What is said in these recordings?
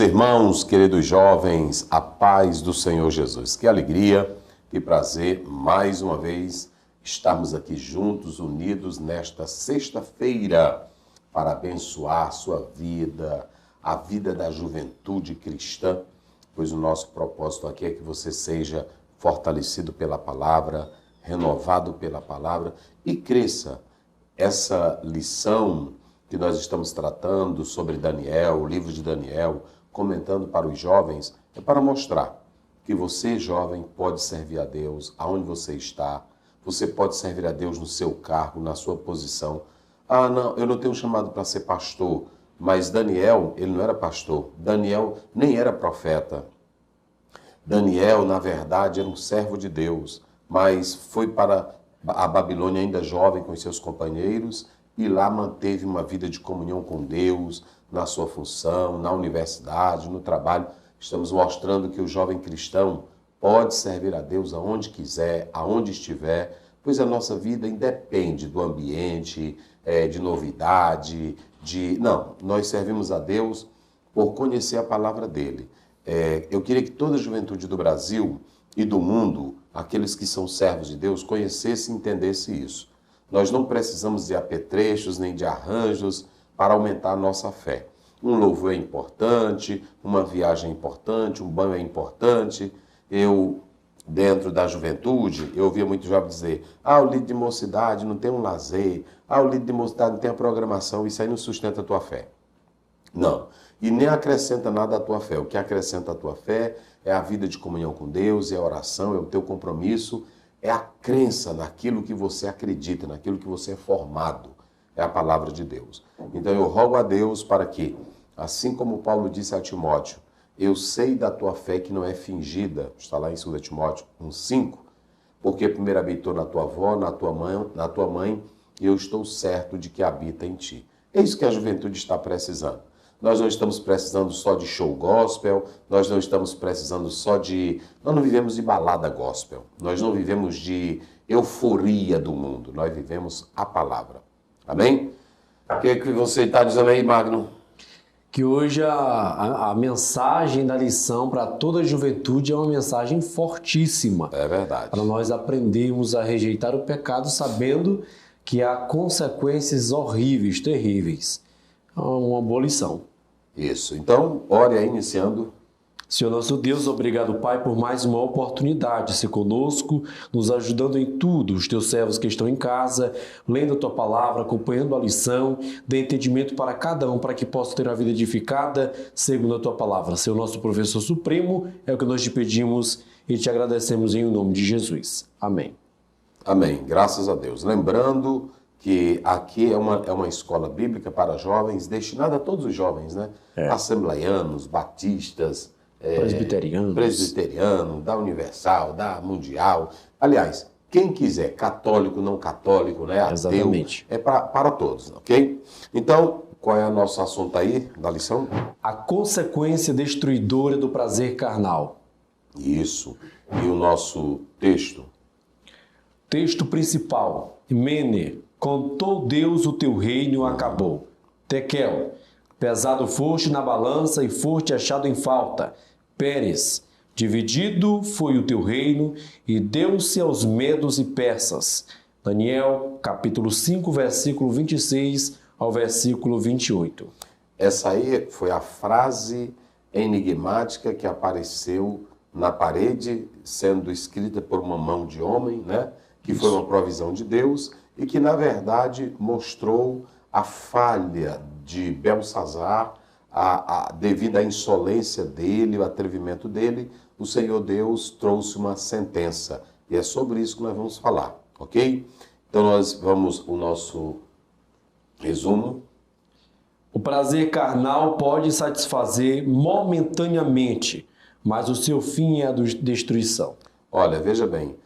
irmãos, queridos jovens, a paz do Senhor Jesus. Que alegria, que prazer, mais uma vez, estarmos aqui juntos, unidos nesta sexta-feira para abençoar a sua vida, a vida da juventude cristã, pois o nosso propósito aqui é que você seja fortalecido pela palavra, renovado pela palavra e cresça. Essa lição que nós estamos tratando sobre Daniel, o livro de Daniel, comentando para os jovens, é para mostrar que você, jovem, pode servir a Deus aonde você está. Você pode servir a Deus no seu cargo, na sua posição. Ah, não, eu não tenho chamado para ser pastor, mas Daniel, ele não era pastor. Daniel nem era profeta. Daniel, na verdade, era um servo de Deus, mas foi para a Babilônia ainda jovem com seus companheiros e lá manteve uma vida de comunhão com Deus, na sua função, na universidade, no trabalho. Estamos mostrando que o jovem cristão pode servir a Deus aonde quiser, aonde estiver, pois a nossa vida independe do ambiente, de novidade, Não, nós servimos a Deus por conhecer a palavra dele. Eu queria que toda a juventude do Brasil e do mundo, aqueles que são servos de Deus, conhecessem e entendessem isso. Nós não precisamos de apetrechos nem de arranjos para aumentar a nossa fé. Um louvor é importante, uma viagem é importante, um banho é importante. Dentro da juventude, eu ouvia muito jovem dizer: o líder de mocidade não tem um lazer, o líder de mocidade não tem a programação, isso aí não sustenta a tua fé. Não, e nem acrescenta nada à tua fé. O que acrescenta a tua fé é a vida de comunhão com Deus, é a oração, é o teu compromisso, é a crença naquilo que você acredita, naquilo que você é formado. É a palavra de Deus. Então eu rogo a Deus para que, assim como Paulo disse a Timóteo, eu sei da tua fé que não é fingida, está lá em 2 Timóteo 1,5, porque primeiro habitou na tua avó, na tua mãe, e eu estou certo de que habita em ti. É isso que a juventude está precisando. Nós não estamos precisando só de show gospel, nós não estamos precisando só de... Nós não vivemos de balada gospel, nós não vivemos de euforia do mundo, nós vivemos a palavra. Amém? O que você está dizendo aí, Magno? Que hoje a mensagem da lição para toda a juventude é uma mensagem fortíssima. É verdade. Para nós aprendermos a rejeitar o pecado sabendo que há consequências horríveis, terríveis. É uma boa lição. Isso. Então, ore aí, iniciando. Senhor nosso Deus, obrigado, Pai, por mais uma oportunidade de ser conosco, nos ajudando em tudo. Os teus servos que estão em casa, lendo a tua palavra, acompanhando a lição, dê entendimento para cada um, para que possa ter uma vida edificada segundo a tua palavra. Senhor nosso professor supremo, é o que nós te pedimos e te agradecemos em nome de Jesus. Amém. Amém. Graças a Deus. Lembrando que aqui é uma escola bíblica para jovens, destinada a todos os jovens, né? Assembleianos, batistas, presbiteriano, da Universal, da Mundial. Aliás, quem quiser, católico, não católico, né? Ateu, exatamente. É para todos, ok? Então, qual é o nosso assunto aí da lição? A consequência destruidora do prazer carnal. Isso. E o nosso texto? Texto principal. Mene, contou Deus o teu reino, acabou. Tekel, pesado foste na balança e foste achado em falta. Pérez, dividido foi o teu reino e deu-se aos medos e persas. Daniel, capítulo 5, versículo 26 ao versículo 28. Essa aí foi a frase enigmática que apareceu na parede, sendo escrita por uma mão de homem, né? Que foi uma provisão de Deus e que, na verdade, mostrou a falha de Belsazar, devido à insolência dele, o atrevimento dele. O Senhor Deus trouxe uma sentença. E é sobre isso que nós vamos falar, ok? Então, o nosso resumo. O prazer carnal pode satisfazer momentaneamente, mas o seu fim é a destruição. Olha, veja bem,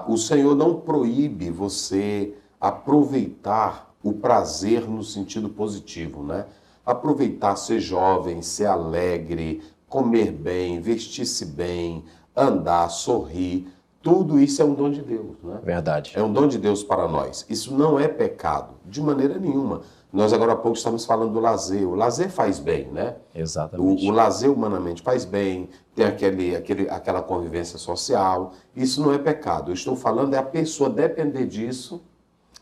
o Senhor não proíbe você aproveitar o prazer no sentido positivo, né? Aproveitar, ser jovem, ser alegre, comer bem, vestir-se bem, andar, sorrir. Tudo isso é um dom de Deus, né? Verdade. É um dom de Deus para nós. Isso não é pecado, de maneira nenhuma. Nós agora há pouco estamos falando do lazer. O lazer faz bem, né? Exatamente. O lazer humanamente faz bem, tem aquela convivência social. Isso não é pecado. Eu estou falando é a pessoa depender disso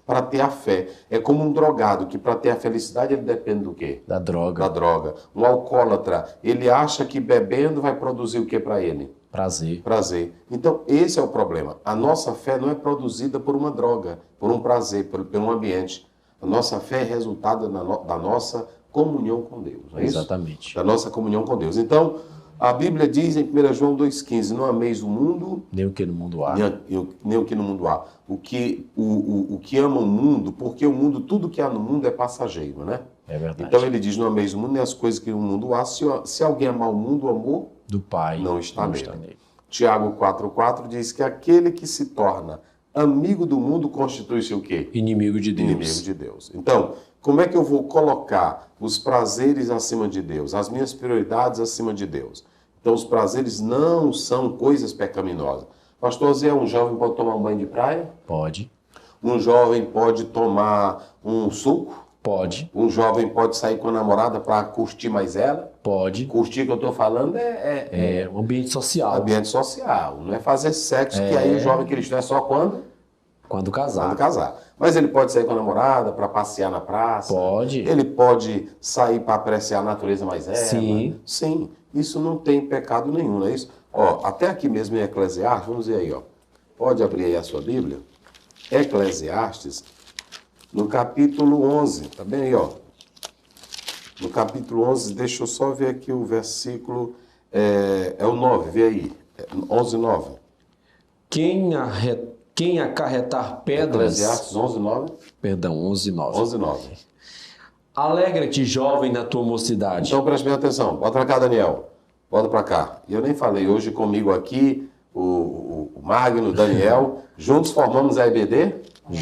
para ter a fé. É como um drogado, que para ter a felicidade ele depende do quê? Da droga. Da droga. Um alcoólatra, ele acha que bebendo vai produzir o que para ele? Prazer. Prazer. Então, esse é o problema. A nossa fé não é produzida por uma droga, por um prazer, por um ambiente. A nossa fé é resultado da nossa comunhão com Deus. Não é isso? Exatamente. Da nossa comunhão com Deus. Então, a Bíblia diz em 1 João 2,15, não ameis o mundo, Nem o que no mundo há. nem o que no mundo há. O que ama o mundo, porque o mundo, tudo que há no mundo é passageiro, né? É verdade. Então ele diz, não ameis o mundo, nem as coisas que no mundo há. Se alguém amar o mundo, o amor Do Pai. não está nele. Tiago 4,4 diz que aquele que se torna amigo do mundo constitui-se o quê? Inimigo de Deus. Inimigo de Deus. Então, como é que eu vou colocar os prazeres acima de Deus, as minhas prioridades acima de Deus? Então, os prazeres não são coisas pecaminosas. Pastor Zé, um jovem pode tomar um banho de praia? Pode. Um jovem pode tomar um suco? Pode. Um jovem pode sair com a namorada para curtir mais ela? Pode. Curtir que eu estou falando É um ambiente social. ambiente social. Não é fazer sexo, que aí o jovem cristão é só quando Quando casar. casar. Mas ele pode sair com a namorada para passear na praça. Pode. Ele pode sair para apreciar a natureza mais erma. Sim. Sim. Isso não tem pecado nenhum, não é isso? Ó, até aqui mesmo em Eclesiastes, vamos ver aí, ó. Pode abrir aí a sua Bíblia. Eclesiastes, no capítulo 11, tá bem aí, ó. No capítulo 11, deixa eu só ver aqui o versículo, é o 9, vê aí. 11, 9. Quem acarretar pedras... Eclesiastes 11, 9. Perdão, 11, 9. 11, 9. Alegra-te, jovem, na tua mocidade. Então preste bem atenção. Bota pra cá, Daniel. Bota pra cá. E eu nem falei, hoje comigo aqui, o Magno, o Daniel, juntos formamos a EBD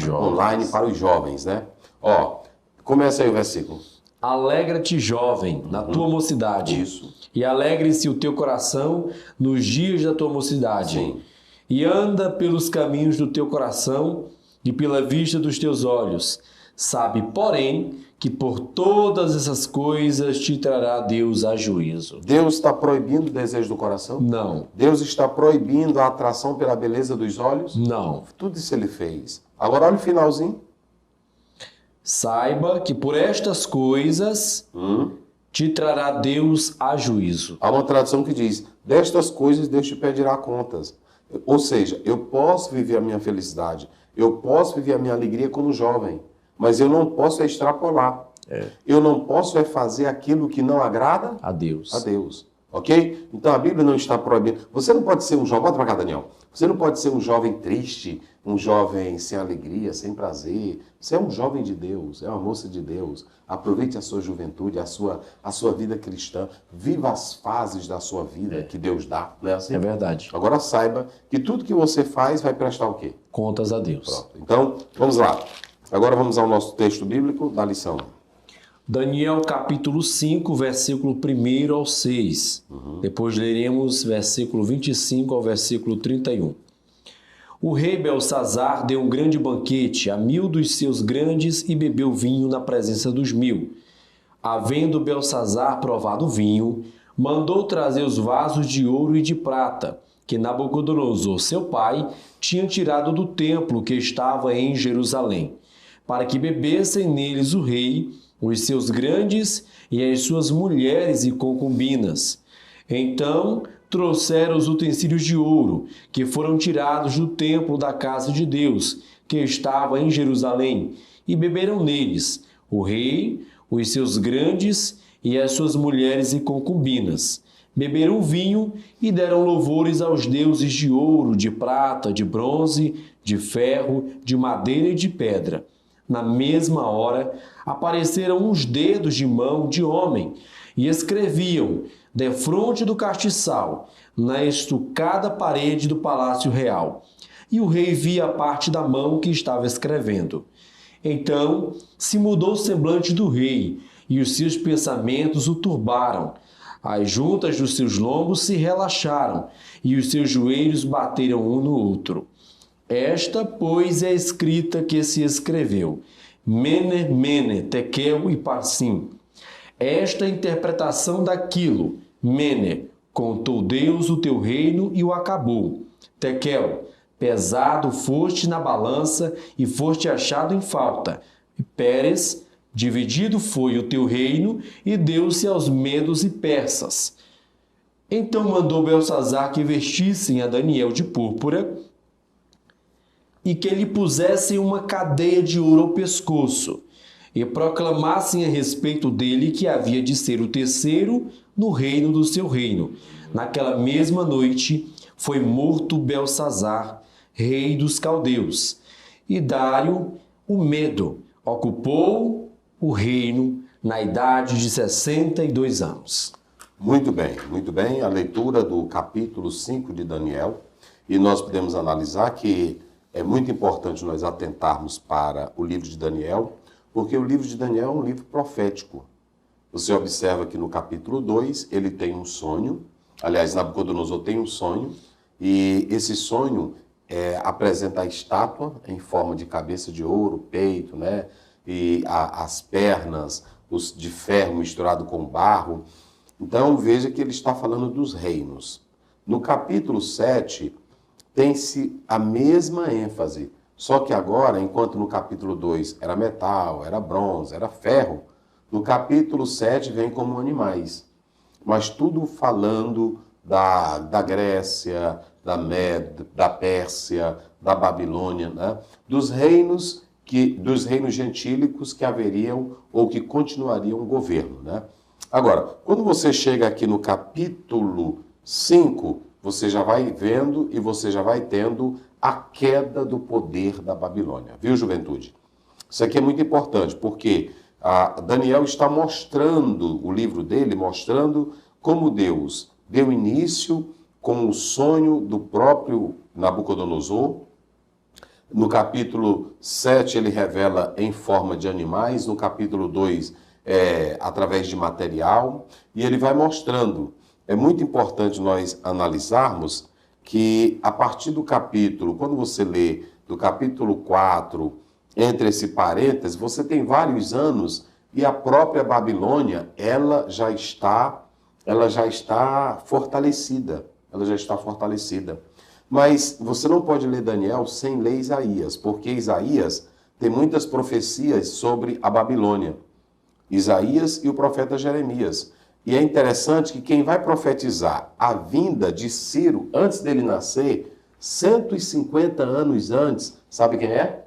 online para os jovens, né? Ó, começa aí o versículo. Alegra-te, jovem, na tua mocidade. Isso. E alegre-se o teu coração nos dias da tua mocidade. Sim. E anda pelos caminhos do teu coração e pela vista dos teus olhos. Sabe, porém, que por todas essas coisas te trará Deus a juízo. Deus está proibindo o desejo do coração? Não, Deus está proibindo a atração pela beleza dos olhos? não. Tudo isso ele fez. Agora olha o finalzinho. Saiba que por estas coisas te trará Deus a juízo. Há uma tradução que diz, destas coisas Deus te pedirá contas. Ou seja, eu posso viver a minha felicidade, eu posso viver a minha alegria como jovem, mas eu não posso extrapolar. Eu não posso fazer aquilo que não agrada A Deus. a Deus. Ok? Então a Bíblia não está proibindo. Você não pode ser um jovem, bota pra cá, Daniel. Você não pode ser um jovem triste, um jovem sem alegria, sem prazer. Você é um jovem de Deus, é uma moça de Deus. Aproveite a sua juventude, a sua vida cristã. Viva as fases da sua vida que Deus dá. Não é assim? É verdade. Agora saiba que tudo que você faz vai prestar o quê? Contas a Deus. Pronto. Então, vamos lá. Agora vamos ao nosso texto bíblico da lição. Daniel capítulo 5, versículo 1 ao 6. Depois leremos versículo 25 ao versículo 31. O rei Belsazar deu um grande banquete a 1000 dos seus grandes e bebeu vinho na presença dos 1000. Havendo Belsazar provado o vinho, mandou trazer os vasos de ouro e de prata, que Nabucodonosor, seu pai, tinha tirado do templo que estava em Jerusalém, para que bebessem neles o rei, os seus grandes e as suas mulheres e concubinas. Então trouxeram os utensílios de ouro, que foram tirados do templo da casa de Deus, que estava em Jerusalém, e beberam neles o rei, os seus grandes e as suas mulheres e concubinas. Beberam vinho e deram louvores aos deuses de ouro, de prata, de bronze, de ferro, de madeira e de pedra. Na mesma hora, apareceram uns dedos de mão de homem e escreviam, defronte do castiçal, na estucada parede do palácio real. E o rei via a parte da mão que estava escrevendo. Então se mudou o semblante do rei, e os seus pensamentos o turbaram. As juntas dos seus lombos se relaxaram, e os seus joelhos bateram um no outro. Esta, pois, é a escrita que se escreveu: Mene, Mene, Tekel e Parsim. Esta é a interpretação daquilo: Mene, contou Deus o teu reino e o acabou. Tekel, pesado foste na balança e foste achado em falta. E Pérez, dividido foi o teu reino e deu-se aos medos e persas. Então mandou Belsazzar que vestissem a Daniel de púrpura e que lhe pusessem uma cadeia de ouro ao pescoço e proclamassem a respeito dele que havia de ser o terceiro no reino do seu reino. Naquela mesma noite foi morto Belsazzar, rei dos caldeus, e Dário, o Medo, ocupou o reino na idade de 62 anos. Muito bem. A leitura do capítulo 5 de Daniel. E nós podemos analisar que é muito importante nós atentarmos para o livro de Daniel, porque o livro de Daniel é um livro profético. Você observa que no capítulo 2 ele tem um sonho, aliás, Nabucodonosor tem um sonho, e esse sonho apresenta a estátua em forma de cabeça de ouro, peito, né? E as pernas de ferro misturado com barro. Então veja que ele está falando dos reinos. No capítulo 7 tem-se a mesma ênfase, só que agora, enquanto no capítulo 2 era metal, era bronze, era ferro, no capítulo 7 vem como animais. Mas tudo falando da Grécia, da Pérsia, da Babilônia, né? dos reinos gentílicos que haveriam ou que continuariam o governo. Né? Agora, quando você chega aqui no capítulo 5, você já vai vendo e você já vai tendo a queda do poder da Babilônia. Viu, juventude? Isso aqui é muito importante, porque Daniel está mostrando, o livro dele, mostrando como Deus deu início com o sonho do próprio Nabucodonosor. No capítulo 7 ele revela em forma de animais, no capítulo 2 através de material, e ele vai mostrando. É muito importante nós analisarmos que a partir do capítulo, quando você lê do capítulo 4, entre esse parênteses, você tem vários anos e a própria Babilônia, ela já está fortalecida. Mas você não pode ler Daniel sem ler Isaías, porque Isaías tem muitas profecias sobre a Babilônia. Isaías e o profeta Jeremias. E é interessante que quem vai profetizar a vinda de Ciro, antes dele nascer, 150 anos antes, sabe quem é?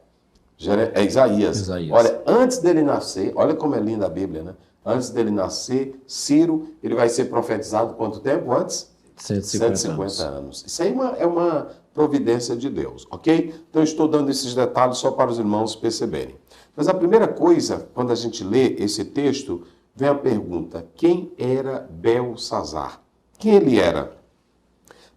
É Isaías. Olha, antes dele nascer, olha como é linda a Bíblia, né? Antes dele nascer, Ciro, ele vai ser profetizado quanto tempo antes? 150 anos. Isso aí é uma providência de Deus, ok? Então eu estou dando esses detalhes só para os irmãos perceberem. Mas a primeira coisa, quando a gente lê esse texto, vem a pergunta: quem era Belsazzar? Quem ele era?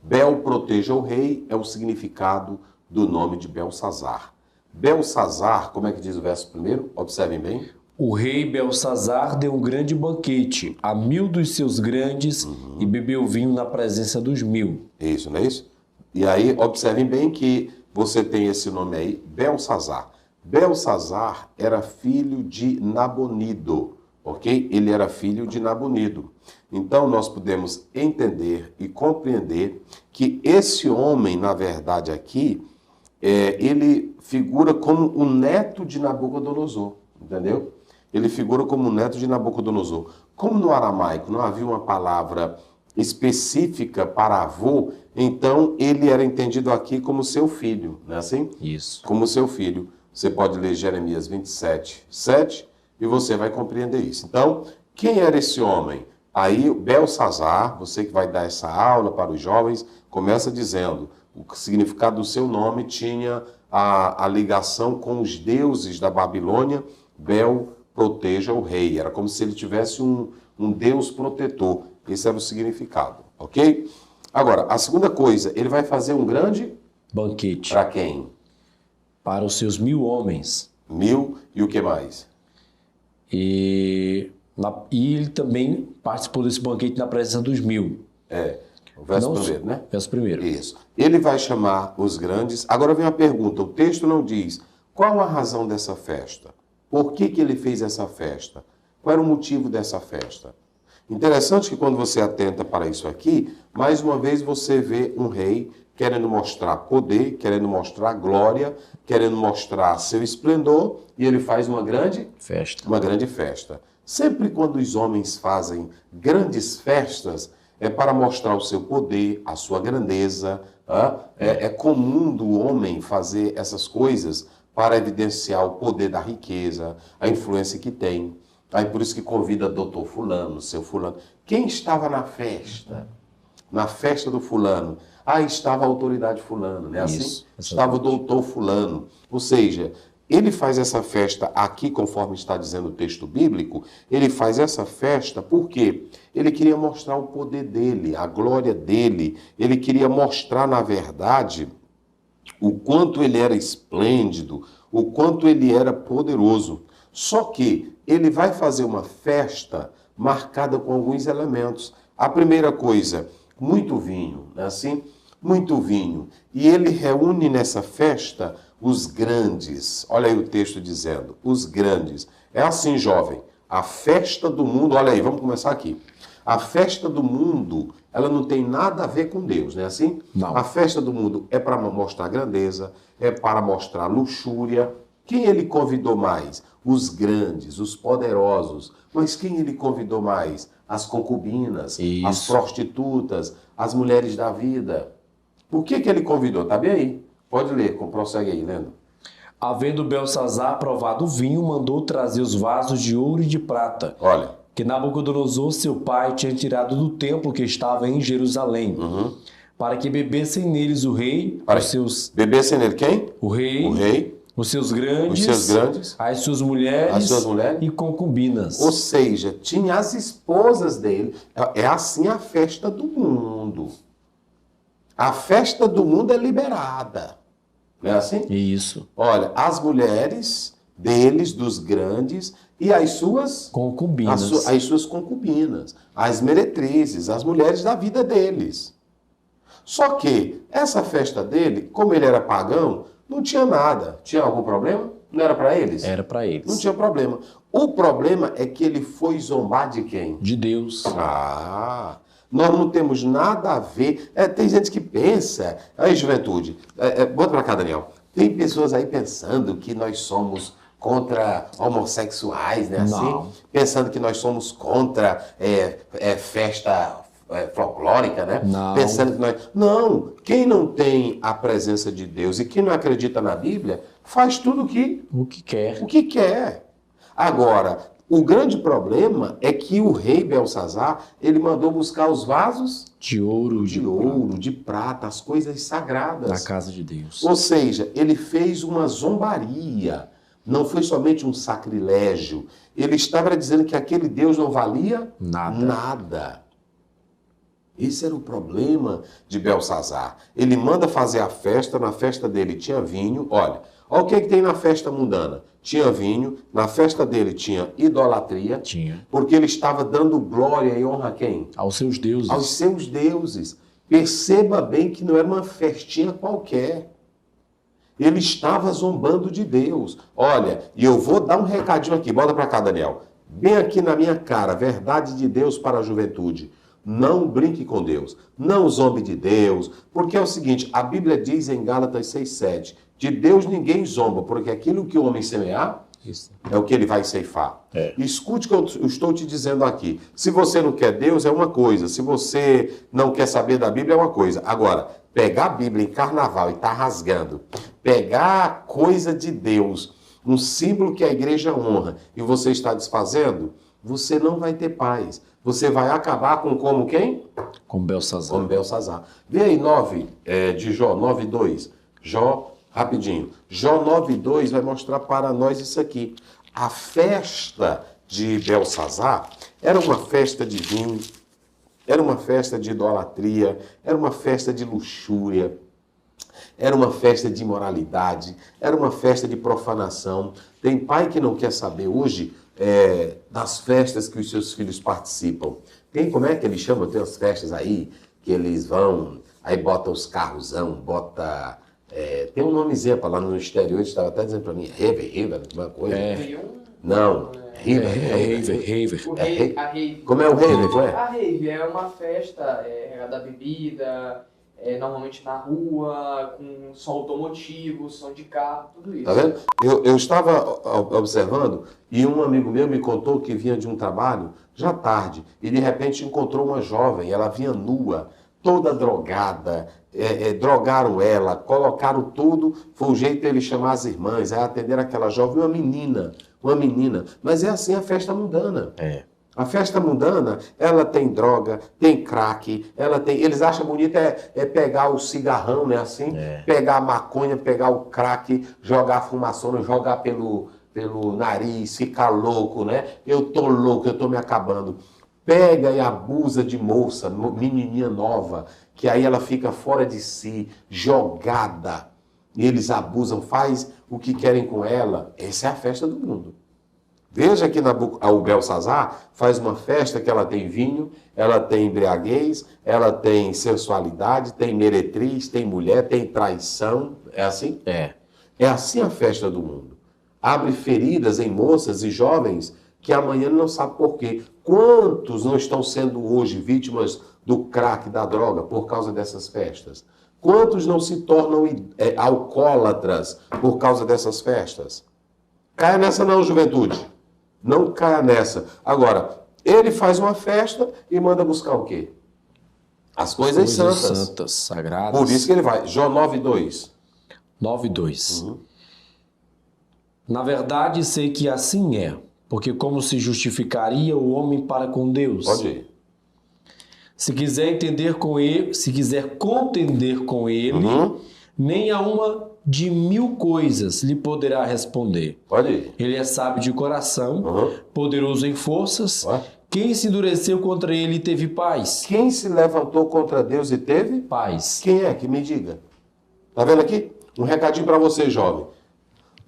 Bel proteja o rei é o significado do nome de Belsazzar. Belsazzar, como é que diz o verso primeiro? Observem bem. O rei Belsazzar deu um grande banquete a 1000 dos seus grandes e bebeu vinho na presença dos 1000. Isso, não é isso? E aí, observem bem que você tem esse nome aí, Belsazzar. Belsazzar era filho de Nabonido, ok? Ele era filho de Nabonido. Então, nós podemos entender e compreender que esse homem, na verdade, aqui, ele figura como o neto de Nabucodonosor, entendeu? Ele figura como o neto de Nabucodonosor. Como no aramaico não havia uma palavra específica para avô, então ele era entendido aqui como seu filho, não é assim? Isso. Como seu filho. Você pode ler Jeremias 27, 7, e você vai compreender isso. Então, quem era esse homem? Aí, Belsazzar, você que vai dar essa aula para os jovens, começa dizendo o significado do seu nome tinha a ligação com os deuses da Babilônia. Bel proteja o rei. Era como se ele tivesse um deus protetor. Esse era o significado, ok? Agora, a segunda coisa, ele vai fazer um grande banquete. Para quem? Para os seus 1000 homens. 1000 e o que mais? E E ele também participou desse banquete na presença dos 1000. O verso primeiro, né? Verso primeiro. Isso. Ele vai chamar os grandes. Agora vem a pergunta, o texto não diz qual a razão dessa festa. Por que ele fez essa festa? Qual era o motivo dessa festa? Interessante que quando você atenta para isso aqui, mais uma vez você vê um rei querendo mostrar poder, querendo mostrar glória, querendo mostrar seu esplendor, e ele faz uma grande festa. Uma grande festa. Sempre quando os homens fazem grandes festas, é para mostrar o seu poder, a sua grandeza. É comum do homem fazer essas coisas para evidenciar o poder da riqueza, a influência que tem. Aí por isso que convida doutor fulano, seu fulano. Quem estava na festa? Na festa do fulano. Estava a autoridade fulano, né? Assim? Isso, estava o doutor fulano. Ou seja, ele faz essa festa aqui, conforme está dizendo o texto bíblico, ele faz essa festa porque ele queria mostrar o poder dele, a glória dele. Ele queria mostrar, na verdade, o quanto ele era esplêndido, o quanto ele era poderoso. Só que ele vai fazer uma festa marcada com alguns elementos. A primeira coisa, muito vinho, não é assim? Muito vinho. E ele reúne nessa festa os grandes. Olha aí o texto dizendo, os grandes. É assim, jovem, a festa do mundo, olha aí, vamos começar aqui. A festa do mundo, ela não tem nada a ver com Deus, não é assim? Não. A festa do mundo é para mostrar grandeza, é para mostrar luxúria. Quem ele convidou mais? Os grandes, os poderosos. Mas quem ele convidou mais? As concubinas, as prostitutas, as mulheres da vida. Por que ele convidou? Tá bem aí. Pode ler, prossegue aí, lendo. Havendo Belsazar provado o vinho, mandou trazer os vasos de ouro e de prata. Olha. Que Nabucodonosor, seu pai, tinha tirado do templo que estava em Jerusalém. Para que bebessem neles o rei, os seus... Bebessem nele quem? O rei. Os seus grandes, as suas mulheres e concubinas. Ou seja, tinha as esposas dele. É assim a festa do mundo. A festa do mundo é liberada. Não é assim? Isso. Olha, as mulheres deles, dos grandes, e as suas concubinas. As suas concubinas, as meretrizes, as mulheres da vida deles. Só que essa festa dele, como ele era pagão, não tinha nada. Tinha algum problema? Não era para eles? Era para eles. Não tinha problema. O problema é que ele foi zombar de quem? De Deus. Nós não temos nada a ver. Tem gente que pensa... Aí, juventude, bota para cá, Daniel. Tem pessoas aí pensando que nós somos contra homossexuais, né? Assim? Não. Pensando que nós somos contra festa... folclórica, né? Não. Pensando que nós... Não, quem não tem a presença de Deus e quem não acredita na Bíblia, faz tudo o que quer. Agora, o grande problema é que o rei Belsazar, ele mandou buscar os vasos de ouro, de prata, as coisas sagradas. Da casa de Deus. Ou seja, ele fez uma zombaria. Não foi somente um sacrilégio. Ele estava dizendo que aquele Deus não valia nada. Esse era o problema de Belsazar. Ele manda fazer a festa, na festa dele tinha vinho. Olha o que tem na festa mundana. Tinha vinho, na festa dele tinha idolatria. Tinha. Porque ele estava dando glória e honra a quem? Aos seus deuses. Aos seus deuses. Perceba bem que não era uma festinha qualquer. Ele estava zombando de Deus. Olha, e eu vou dar um recadinho aqui. Bota para cá, Daniel. Bem aqui na minha cara, verdade de Deus para a juventude. Não brinque com Deus, não zombe de Deus, porque é o seguinte, a Bíblia diz em Gálatas 6,7, de Deus ninguém zomba, porque aquilo que o homem semear, é o que ele vai ceifar. Escute o que eu estou te dizendo aqui. Se você não quer Deus, é uma coisa. Se você não quer saber da Bíblia, é uma coisa. Agora, pegar a Bíblia em carnaval e estar rasgando, pegar a coisa de Deus, um símbolo que a igreja honra, e você está desfazendo, você não vai ter paz. Você vai acabar com como quem? Com Belsazar. Com Belsazar. Vê aí 9 de Jó, 9:2. Jó, rapidinho. Jó 9:2 vai mostrar para nós isso aqui. A festa de Belsazar era uma festa de vinho, era uma festa de idolatria, era uma festa de luxúria, era uma festa de imoralidade, era uma festa de profanação. Tem pai que não quer saber hoje das festas que os seus filhos participam. Como é que eles chamam? Tem umas festas aí que eles vão, aí bota os carrosão, bota... tem um nomezinho lá no exterior, eles estavam até dizendo para mim, River, alguma coisa. Não, Raver. A rave. Como é o Raver? Como é? A rave é uma festa da bebida, normalmente na rua, com som automotivo, som de carro, tudo isso. Tá vendo? Eu estava observando e um amigo meu me contou que vinha de um trabalho já tarde e de repente encontrou uma jovem, ela vinha nua, toda drogada, drogaram ela, colocaram tudo, foi o jeito dele chamar as irmãs, aí atenderam aquela jovem, uma menina, mas é assim a festa mundana. A festa mundana, ela tem droga, tem crack, eles acham bonito pegar o cigarrão, né, assim, pegar a maconha, pegar o crack, jogar a fumaçona, jogar pelo nariz, ficar louco, né? Eu tô louco, eu tô me acabando. Pega e abusa de moça, menininha nova, que aí ela fica fora de si, jogada. E eles abusam, faz o que querem com ela. Essa é a festa do mundo. Veja que o Belsazar faz uma festa que ela tem vinho, ela tem embriaguez, ela tem sensualidade, tem meretriz, tem mulher, tem traição. É assim? É assim a festa do mundo. Abre feridas em moças e jovens que amanhã não sabe por quê. Quantos não estão sendo hoje vítimas do crack, da droga, por causa dessas festas? Quantos não se tornam alcoólatras por causa dessas festas? Caia nessa não, juventude. Não caia nessa. Agora, ele faz uma festa e manda buscar o quê? As coisas santas. Sagradas. Por isso que ele vai. Jó 9:2. 9:2. Na verdade, sei que assim é, porque como se justificaria o homem para com Deus? Pode ir. Se quiser entender com ele, se quiser contender com ele, nem a uma de 1000 coisas lhe poderá responder. Pode ir. Ele é sábio de coração, poderoso em forças. Quem se endureceu contra ele teve paz. Quem se levantou contra Deus e teve paz. Quem é? Que me diga. Tá vendo aqui? Um recadinho para você, jovem.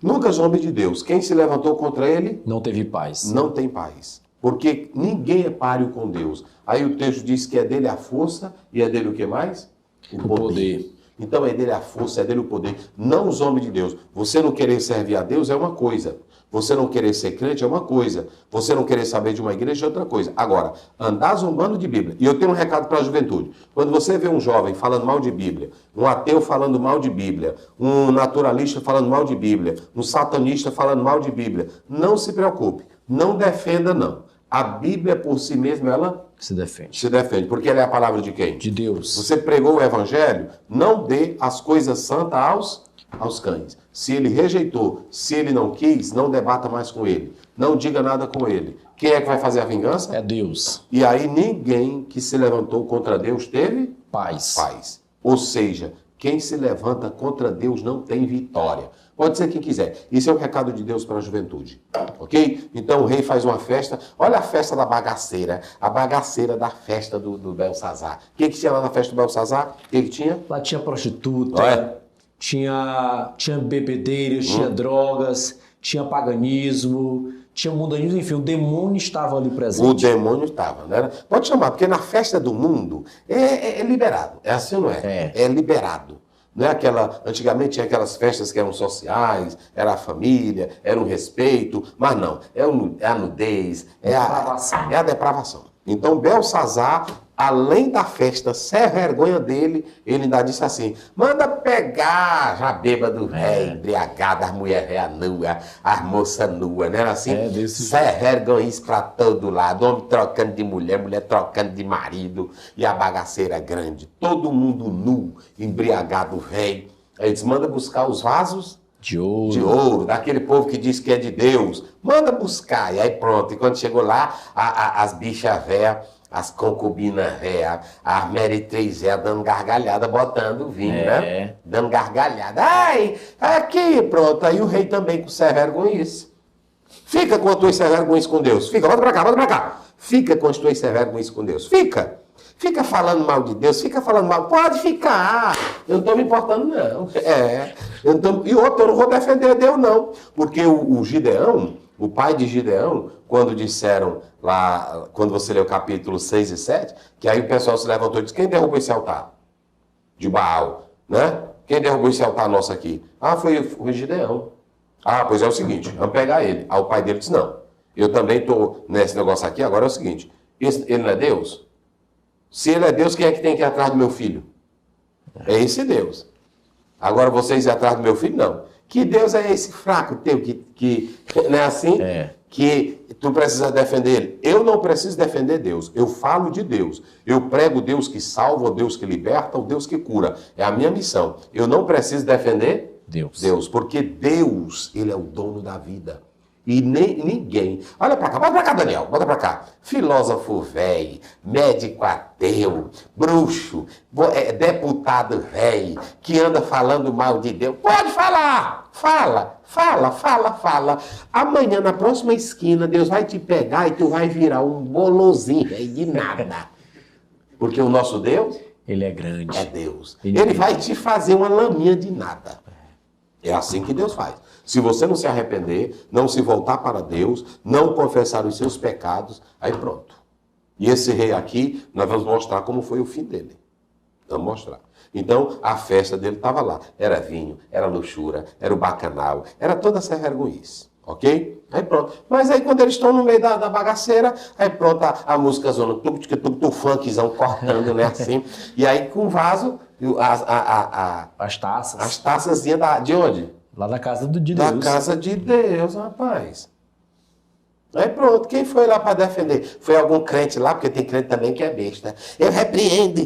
Nunca zombe de Deus. Quem se levantou contra ele não teve paz. Não tem paz. Porque ninguém é páreo com Deus. Aí o texto diz que é dele a força e é dele o que mais? O poder. Então é dele a força, é dele o poder. Não zombe de Deus. Você não querer servir a Deus é uma coisa. Você não querer ser crente é uma coisa. Você não querer saber de uma igreja é outra coisa. Agora, andar zombando de Bíblia. E eu tenho um recado para a juventude. Quando você vê um jovem falando mal de Bíblia, um ateu falando mal de Bíblia, um naturalista falando mal de Bíblia, um satanista falando mal de Bíblia, não se preocupe. Não defenda, não. A Bíblia por si mesma, ela se defende. Se defende. Porque ela é a palavra de quem? De Deus. Você pregou o evangelho, não dê as coisas santas aos cães. Se ele rejeitou, se ele não quis, não debata mais com ele. Não diga nada com ele. Quem é que vai fazer a vingança? É Deus. E aí ninguém que se levantou contra Deus teve paz. Ou seja, quem se levanta contra Deus não tem vitória. Pode ser quem quiser. Isso é o recado de Deus para a juventude. Ok? Então o rei faz uma festa. Olha a festa da bagaceira. A bagaceira da festa do Belsazar. O que tinha lá na festa do Belsazar? O que tinha? Lá tinha prostituta, tinha bebedeiras, tinha drogas, tinha paganismo, tinha mundanismo, enfim, o demônio estava ali presente. O demônio estava, né? Pode chamar, porque na festa do mundo é liberado. É assim ou não é? É liberado. Não é aquela, antigamente tinha aquelas festas que eram sociais, era a família, era o respeito, mas não, é a nudez, é a depravação. Então Belsazar, além da festa, sem vergonha dele, ele ainda disse assim, manda pegar já bêbado velho, embriagado, as mulheres velhas nuas, as moças nuas, não era assim? Sem vergonha isso pra todo lado, homem trocando de mulher, mulher trocando de marido, e a bagaceira grande, todo mundo nu, embriagado velho. Aí ele disse, manda buscar os vasos de ouro. De ouro, daquele povo que diz que é de Deus. Manda buscar. E aí pronto. E quando chegou lá, as bichas véias, as concubinas véias, as meretriz véias dando gargalhada, botando vinho, né? Dando gargalhada. Ai, aqui, pronto. Aí o rei também com vergonhice. Fica com as tuas vergonhice com Deus. Fica, volta pra cá, volta pra cá. Fica com as tuas vergonhice com Deus. Fica. Fica falando mal de Deus, fica falando mal. Pode ficar. Eu não estou me importando, não. E outro, eu não vou defender Deus, não. Porque o Gideão O pai de Gideão, quando disseram lá, quando você lê o capítulo 6 e 7, que aí o pessoal se levantou e disse, quem derrubou esse altar? De Baal, né? Quem derrubou esse altar nosso aqui? Ah, foi o Gideão. Ah, pois é o seguinte, vamos pegar ele. Aí o pai dele disse, não, eu também estou nesse negócio aqui, agora é o seguinte, ele não é Deus? Se ele é Deus, quem é que tem que ir atrás do meu filho? É esse Deus. Agora vocês ir atrás do meu filho, não. Que Deus é esse fraco teu, que não é assim? Que tu precisa defender ele. Eu não preciso defender Deus. Eu falo de Deus. Eu prego o Deus que salva, o Deus que liberta, o Deus que cura. É a minha missão. Eu não preciso defender Deus. Porque Deus, ele é o dono da vida. E ninguém... Olha pra cá, bota pra cá, Daniel, bota pra cá. Filósofo velho, médico ateu, bruxo, deputado velho, que anda falando mal de Deus. Pode falar! Fala. Amanhã, na próxima esquina, Deus vai te pegar e tu vai virar um bolozinho aí de nada. Porque o nosso Deus... Ele é grande. É Deus. Ele vai te fazer uma laminha de nada. É assim que Deus faz. Se você não se arrepender, não se voltar para Deus, não confessar os seus pecados, aí pronto. E esse rei aqui, nós vamos mostrar como foi o fim dele. Vamos mostrar. Então, a festa dele estava lá. Era vinho, era luxúria, era o bacanal, era toda essa vergonhice. Ok? Aí pronto. Mas aí quando eles estão no meio da bagaceira, aí pronto, a música zona, tu funkzão cortando, né, assim. E aí com o vaso, as taças. As taçazinhas de onde? Lá da casa de Deus. Da casa de Deus, rapaz. Aí pronto, quem foi lá para defender? Foi algum crente lá, porque tem crente também que é besta. Eu repreendo.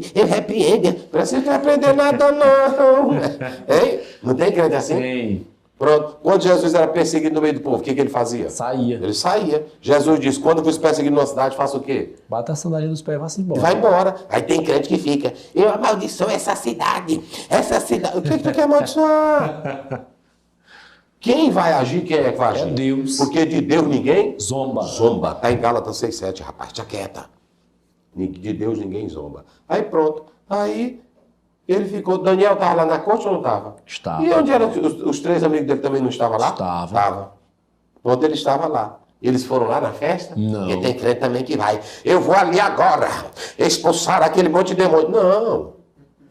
Não precisa repreender nada, não. Hein? Não tem crente assim? Tem. Pronto. Quando Jesus era perseguido no meio do povo, o que ele fazia? Saía. Ele saía. Jesus disse, quando vos perseguido numa cidade, faça o quê? Bata a sandália dos pés e vá-se embora. Vai embora. Aí tem crente que fica, eu amaldiçoo essa cidade. O que tu quer amaldiçoar? Quem vai agir, quem é que vai agir? É Deus. Porque de Deus ninguém zomba. Está em Gálatas 6,7, rapaz, tia quieta. De Deus ninguém zomba. Aí pronto. Aí ele ficou... Daniel estava lá na corte ou não estava? Estava. E onde eram os três amigos dele também não estavam lá? Estava. Pronto, ele estava lá. Eles foram lá na festa? Não. E tem crente também que vai. Eu vou ali agora expulsar aquele monte de demônio.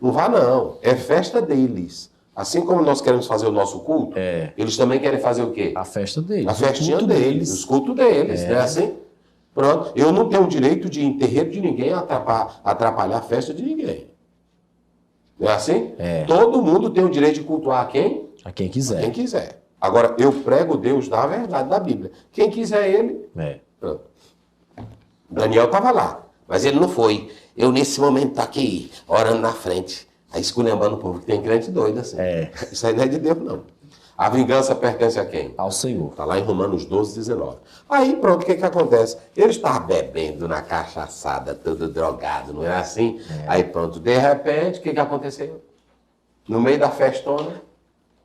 Não vá não. É festa deles. Assim como nós queremos fazer o nosso culto, eles também querem fazer o quê? A festa deles. A festinha deles, os cultos deles, não é assim? Pronto. Eu não tenho o direito de ir em terreiro de ninguém atrapalhar a festa de ninguém. Não é assim? Todo mundo tem o direito de cultuar a quem? A quem quiser. A quem quiser. Agora, eu prego Deus da verdade da Bíblia. Quem quiser ele... Pronto. Daniel estava lá, mas ele não foi. Eu, nesse momento, aqui, orando na frente... Aí esculhambando o povo, que tem crente doido assim. Isso aí não é de Deus, não. A vingança pertence a quem? Ao Senhor. Está lá em Romanos 12, 19. Aí pronto, o que acontece? Ele estava bebendo na cachaçada, todo drogado, não é assim? Aí pronto, de repente, o que aconteceu? No meio da festona,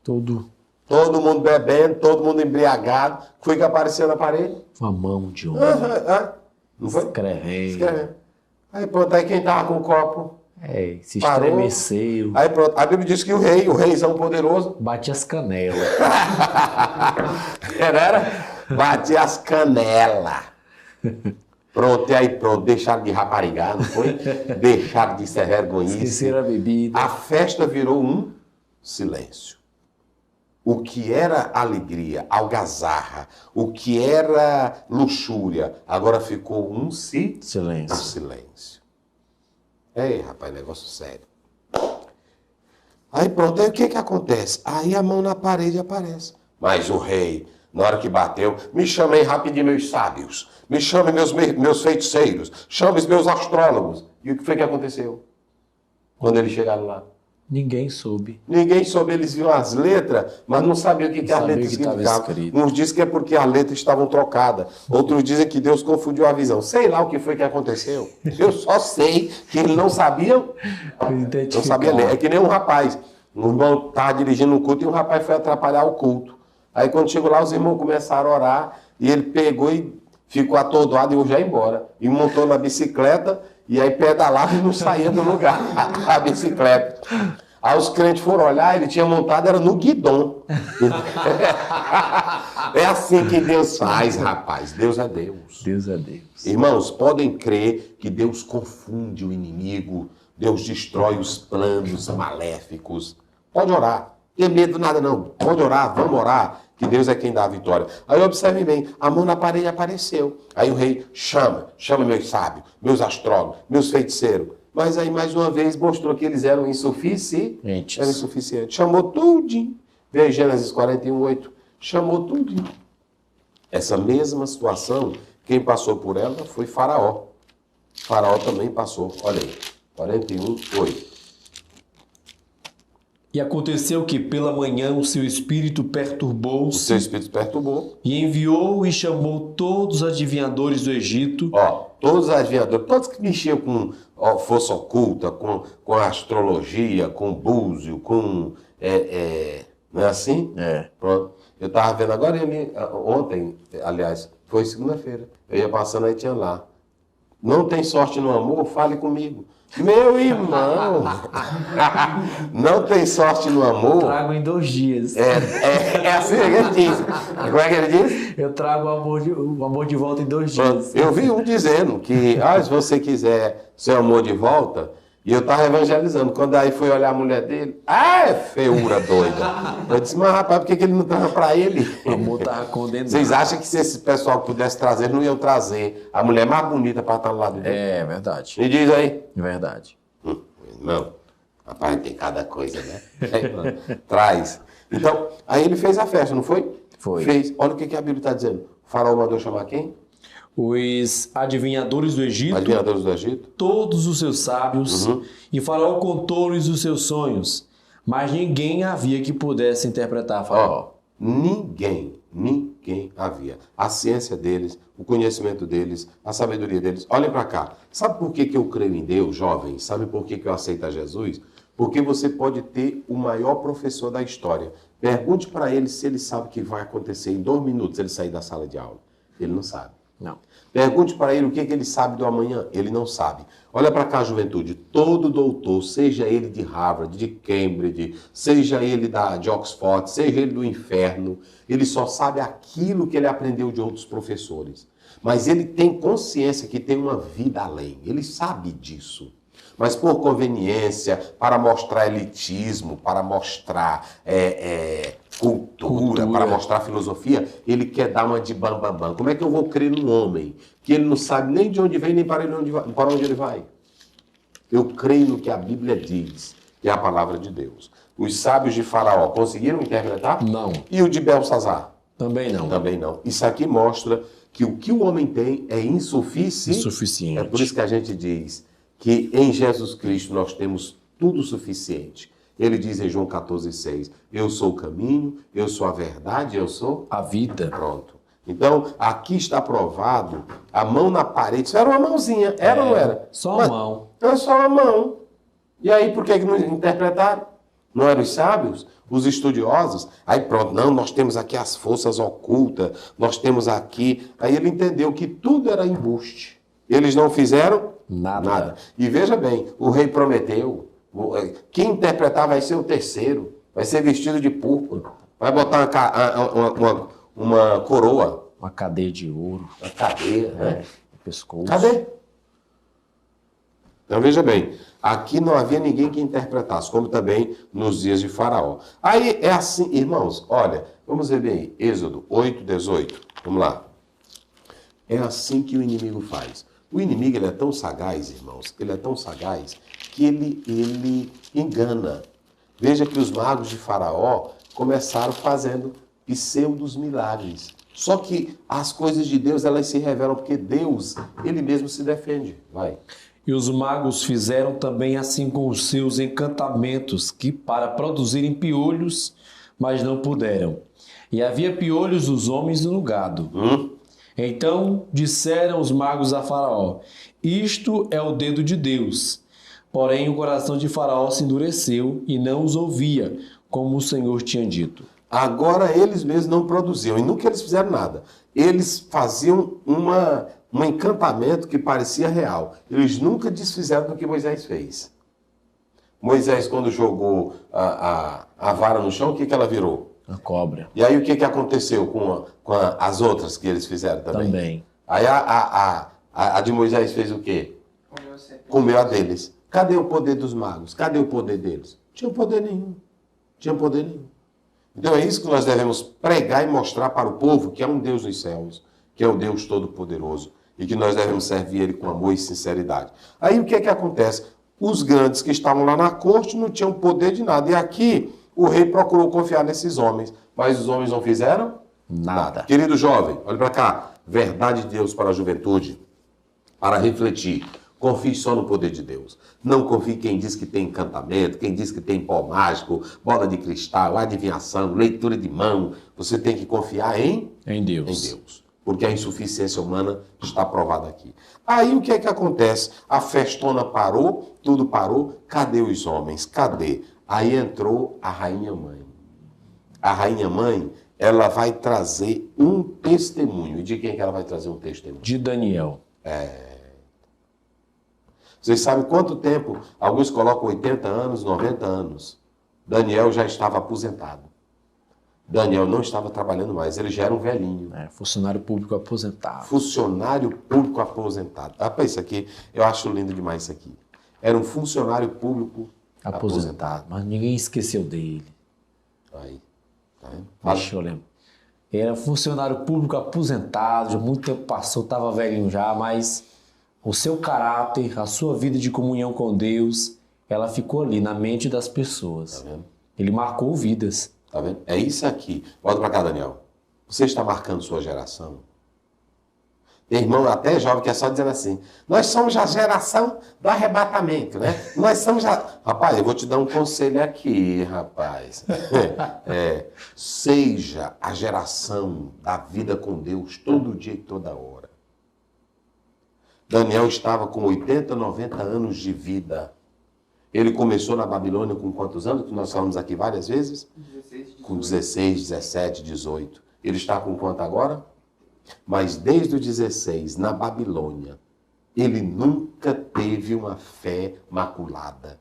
todo mundo bebendo, todo mundo embriagado, foi que apareceu na parede? Uma mão de homem. Não foi? Escrevendo. Aí pronto, aí quem estava com o copo... se estremeceu. Aí pronto, a Bíblia diz que o reizão poderoso... Bate as canelas. Bate as canelas. Pronto, e aí pronto, deixaram de raparigar, não foi? Deixaram de ser vergonhice. Esqueceram a bebida. A festa virou um silêncio. O que era alegria, algazarra, o que era luxúria, agora ficou um silêncio. Ei, rapaz, negócio sério. Aí pronto, aí o que acontece? Aí a mão na parede aparece. Mas o rei, na hora que bateu, me chamem rapidinho meus sábios, me chamem meus feiticeiros, chamem os meus astrólogos. E o que foi que aconteceu? Quando eles chegaram lá? Ninguém soube. Eles viam as letras, mas não sabiam o que as letras significavam. Uns dizem que é porque as letras estavam trocadas. Outros dizem que Deus confundiu a visão. Sei lá o que foi que aconteceu. Eu só sei que eles não sabiam. Não sabia ler. É que nem um rapaz. Um irmão estava dirigindo um culto e um rapaz foi atrapalhar o culto. Aí quando chegou lá, os irmãos começaram a orar e ele pegou e ficou atordoado e eu já ia embora. E montou na bicicleta e aí pedalava e não saía do lugar. A bicicleta. Aí os crentes foram olhar, ele tinha montado, era no guidão. É assim que Deus faz, rapaz. Deus é Deus. Deus é Deus. Irmãos, podem crer que Deus confunde o inimigo, Deus destrói os planos maléficos. Pode orar. Não tem medo de nada não. Pode orar, vamos orar, que Deus é quem dá a vitória. Aí observe bem, a mão na parede apareceu. Aí o rei chama meus sábios, meus astrólogos, meus feiticeiros. Mas aí mais uma vez mostrou que eles eram insuficientes. Eram insuficientes. Chamou tudinho. Veja Gênesis 41:8. Chamou tudinho. Essa mesma situação, quem passou por ela foi Faraó. Faraó também passou. Olha aí. 41:8. E aconteceu que pela manhã o seu espírito O perturbou-se seu espírito perturbou. e enviou e chamou todos os adivinhadores do Egito. Todos os adivinhadores, todos que mexiam com força oculta, com astrologia, com búzio, com... não é assim? Pronto. Eu estava vendo agora, ontem, aliás, foi segunda-feira, eu ia passando aí, tinha lá. Não tem sorte no amor? Fale comigo. Meu irmão, não tem sorte no amor? Trago em 2 dias. É assim que ele diz. Como é que ele diz? Eu trago o amor de volta em 2 dias. Eu vi um dizendo que, se você quiser seu amor de volta, e eu estava evangelizando. Quando aí fui olhar a mulher dele, feiura doida. Eu disse, mas rapaz, por que ele não estava para ele? O amor estava condenado. Vocês acham que se esse pessoal pudesse trazer, não iam trazer a mulher mais bonita para estar ao lado dele? É verdade. Me diz aí. Verdade. Não, rapaz, tem cada coisa, né? Traz. Então, aí ele fez a festa, não foi? Foi. Fez. Olha o que a Bíblia está dizendo. O faraó mandou chamar quem? Os adivinhadores do Egito, Adivinhadores do Egito. todos os seus sábios, e Faraó contou-lhes os seus sonhos, mas ninguém havia que pudesse interpretar Faraó. Ninguém havia. A ciência deles, o conhecimento deles, a sabedoria deles. Olhem para cá. Sabe por que eu creio em Deus, jovens? Sabe por que eu aceito a Jesus? Porque você pode ter o maior professor da história. Pergunte para ele se ele sabe o que vai acontecer em 2 minutos ele sair da sala de aula. Ele não sabe. Não. Pergunte para ele o que ele sabe do amanhã. Ele não sabe. Olha para cá, juventude. Todo doutor, seja ele de Harvard, de Cambridge, seja ele de Oxford, seja ele do inferno, ele só sabe aquilo que ele aprendeu de outros professores. Mas ele tem consciência que tem uma vida além. Ele sabe disso. Mas por conveniência, para mostrar elitismo, para mostrar cultura, para mostrar filosofia, ele quer dar uma de bam. Como é que eu vou crer num homem que ele não sabe nem de onde vem, nem para onde ele vai? Eu creio no que a Bíblia diz, que é a palavra de Deus. Os sábios de Faraó conseguiram interpretar? Não. E o de Belsazar? Também não. Também não. Isso aqui mostra que o que o homem tem é insuficiente. É por isso que a gente diz que em Jesus Cristo nós temos tudo suficiente. Ele diz em João 14,6, eu sou o caminho, eu sou a verdade, eu sou a vida. Pronto. Então, aqui está provado, a mão na parede, isso era uma mãozinha, era ou não era? Só uma mão. Era só uma mão. E aí, por que não interpretaram? Não eram os sábios, os estudiosos? Aí pronto, não, nós temos aqui as forças ocultas, nós temos aqui... Aí ele entendeu que tudo era embuste. Eles não fizeram nada. E veja bem, o rei prometeu, quem interpretar vai ser o terceiro, vai ser vestido de púrpura, vai botar uma coroa. Uma cadeia de ouro. Uma cadeia, né? Pescoço. Cadê? Então veja bem, aqui não havia ninguém que interpretasse, como também nos dias de Faraó. Aí é assim, irmãos, olha, vamos ver bem, Êxodo 8:18, vamos lá. É assim que o inimigo faz. O inimigo, ele é tão sagaz, irmãos, ele é tão sagaz que ele engana. Veja que os magos de Faraó começaram fazendo pseudos milagres. Só que as coisas de Deus, elas se revelam porque Deus, ele mesmo se defende. Vai. E os magos fizeram também assim com os seus encantamentos, que para produzirem piolhos, mas não puderam. E havia piolhos dos homens e no gado. Então disseram os magos a Faraó, isto é o dedo de Deus. Porém o coração de Faraó se endureceu e não os ouvia, como o Senhor tinha dito. Agora eles mesmos não produziam, e nunca eles fizeram nada. Eles faziam um encantamento que parecia real. Eles nunca desfizeram do que Moisés fez. Moisés, quando jogou a vara no chão, o que ela virou? A cobra. E aí o que aconteceu com as outras que eles fizeram também? Também. Aí a de Moisés fez o quê? Comeu a deles. Cadê o poder dos magos? Cadê o poder deles? Tinha poder nenhum. Tinha poder nenhum. Então é isso que nós devemos pregar e mostrar para o povo, que é um Deus nos céus, que é o Deus Todo-Poderoso, e que nós devemos servir Ele com amor e sinceridade. Aí o que acontece? Os grandes que estavam lá na corte não tinham poder de nada. E aqui o rei procurou confiar nesses homens, mas os homens não fizeram Nada. Querido jovem, olha para cá. Verdade de Deus para a juventude, para refletir. Confie só no poder de Deus. Não confie em quem diz que tem encantamento, quem diz que tem pó mágico, bola de cristal, adivinhação, leitura de mão. Você tem que confiar em Deus. Em Deus. Porque a insuficiência humana está provada aqui. Aí o que acontece? A festona parou, tudo parou. Cadê os homens? Cadê? Aí entrou a rainha mãe. A rainha mãe, ela vai trazer um testemunho. E de quem que ela vai trazer um testemunho? De Daniel. Vocês sabem quanto tempo? Alguns colocam 80 anos, 90 anos. Daniel já estava aposentado. Daniel não estava trabalhando mais, ele já era um velhinho. Funcionário público aposentado. Funcionário público aposentado. Rapaz, isso aqui, eu acho lindo demais isso aqui. Era um funcionário público aposentado. Mas ninguém esqueceu dele. Aí, tá vendo? Deixa eu lembrar. Era funcionário público aposentado, já muito tempo passou, estava velhinho já, mas o seu caráter, a sua vida de comunhão com Deus, ela ficou ali na mente das pessoas. Tá vendo? Ele marcou vidas. Tá vendo? É isso aqui. Volta para cá, Daniel. Você está marcando sua geração. Tem irmão até jovem que é só dizendo assim, nós somos a geração do arrebatamento, né? Nós somos a... Rapaz, eu vou te dar um conselho aqui, rapaz. Seja a geração da vida com Deus todo dia e toda hora. Daniel estava com 80, 90 anos de vida. Ele começou na Babilônia com quantos anos? Que nós falamos aqui várias vezes? 16, 18. Com 16, 17, 18. Ele está com quanto agora? Mas desde os 16, na Babilônia, ele nunca teve uma fé maculada.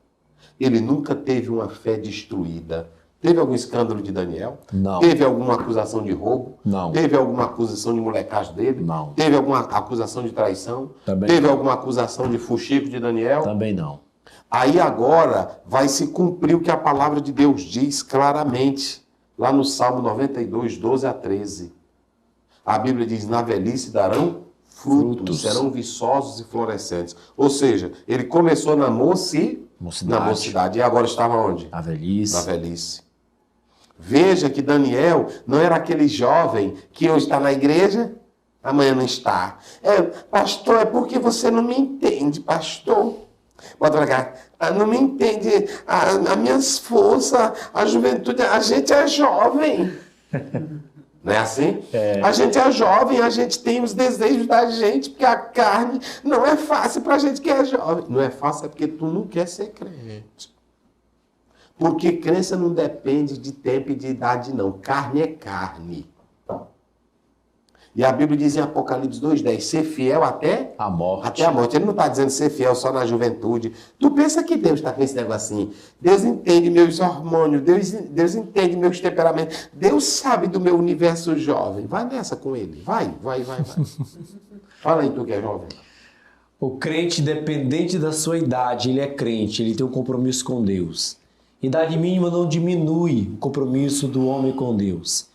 Ele nunca teve uma fé destruída. Teve algum escândalo de Daniel? Não. Teve alguma acusação de roubo? Não. Teve alguma acusação de molecagem dele? Não. Teve alguma acusação de traição? Também Teve não. alguma acusação de fuxico de Daniel? Também não. Aí agora vai se cumprir o que a palavra de Deus diz claramente, lá no Salmo 92, 12 a 13. A Bíblia diz, na velhice darão frutos, serão viçosos e florescentes. Ou seja, ele começou na mocidade e agora estava onde? Na velhice. Na velhice. Veja que Daniel não era aquele jovem que hoje está na igreja, amanhã não está. Pastor, é porque você não me entende, pastor. Bota pra cá. Não me entende. As minhas forças, a juventude, a gente é jovem. Não é assim? A gente é jovem, a gente tem os desejos da gente, porque a carne não é fácil pra gente que é jovem. Não é fácil é porque tu não quer ser crente. Porque crença não depende de tempo e de idade, não. Carne é carne. E a Bíblia diz em Apocalipse 2,10, ser fiel até a morte. Até a morte. Ele não está dizendo ser fiel só na juventude. Tu pensa que Deus está com esse negocinho? Deus entende meus hormônios, Deus entende meus temperamentos. Deus sabe do meu universo jovem. Vai nessa com ele. Vai. Fala aí tu que é jovem. O crente, independente da sua idade, ele é crente, ele tem um compromisso com Deus. Idade mínima não diminui o compromisso do homem com Deus.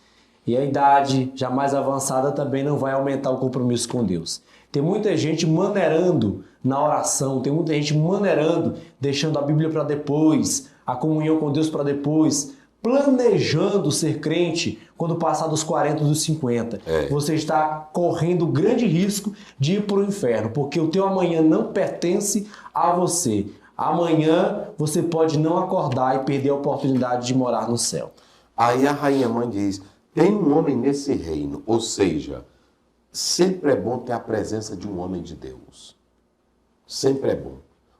E a idade já mais avançada também não vai aumentar o compromisso com Deus. Tem muita gente maneirando na oração, tem muita gente maneirando, deixando a Bíblia para depois, a comunhão com Deus para depois, planejando ser crente quando passar dos 40, dos 50. Você está correndo grande risco de ir para o inferno, porque o teu amanhã não pertence a você. Amanhã você pode não acordar e perder a oportunidade de morar no céu. Aí a rainha mãe diz, tem um homem nesse reino, ou seja, sempre é bom ter a presença de um homem de Deus. Sempre é bom.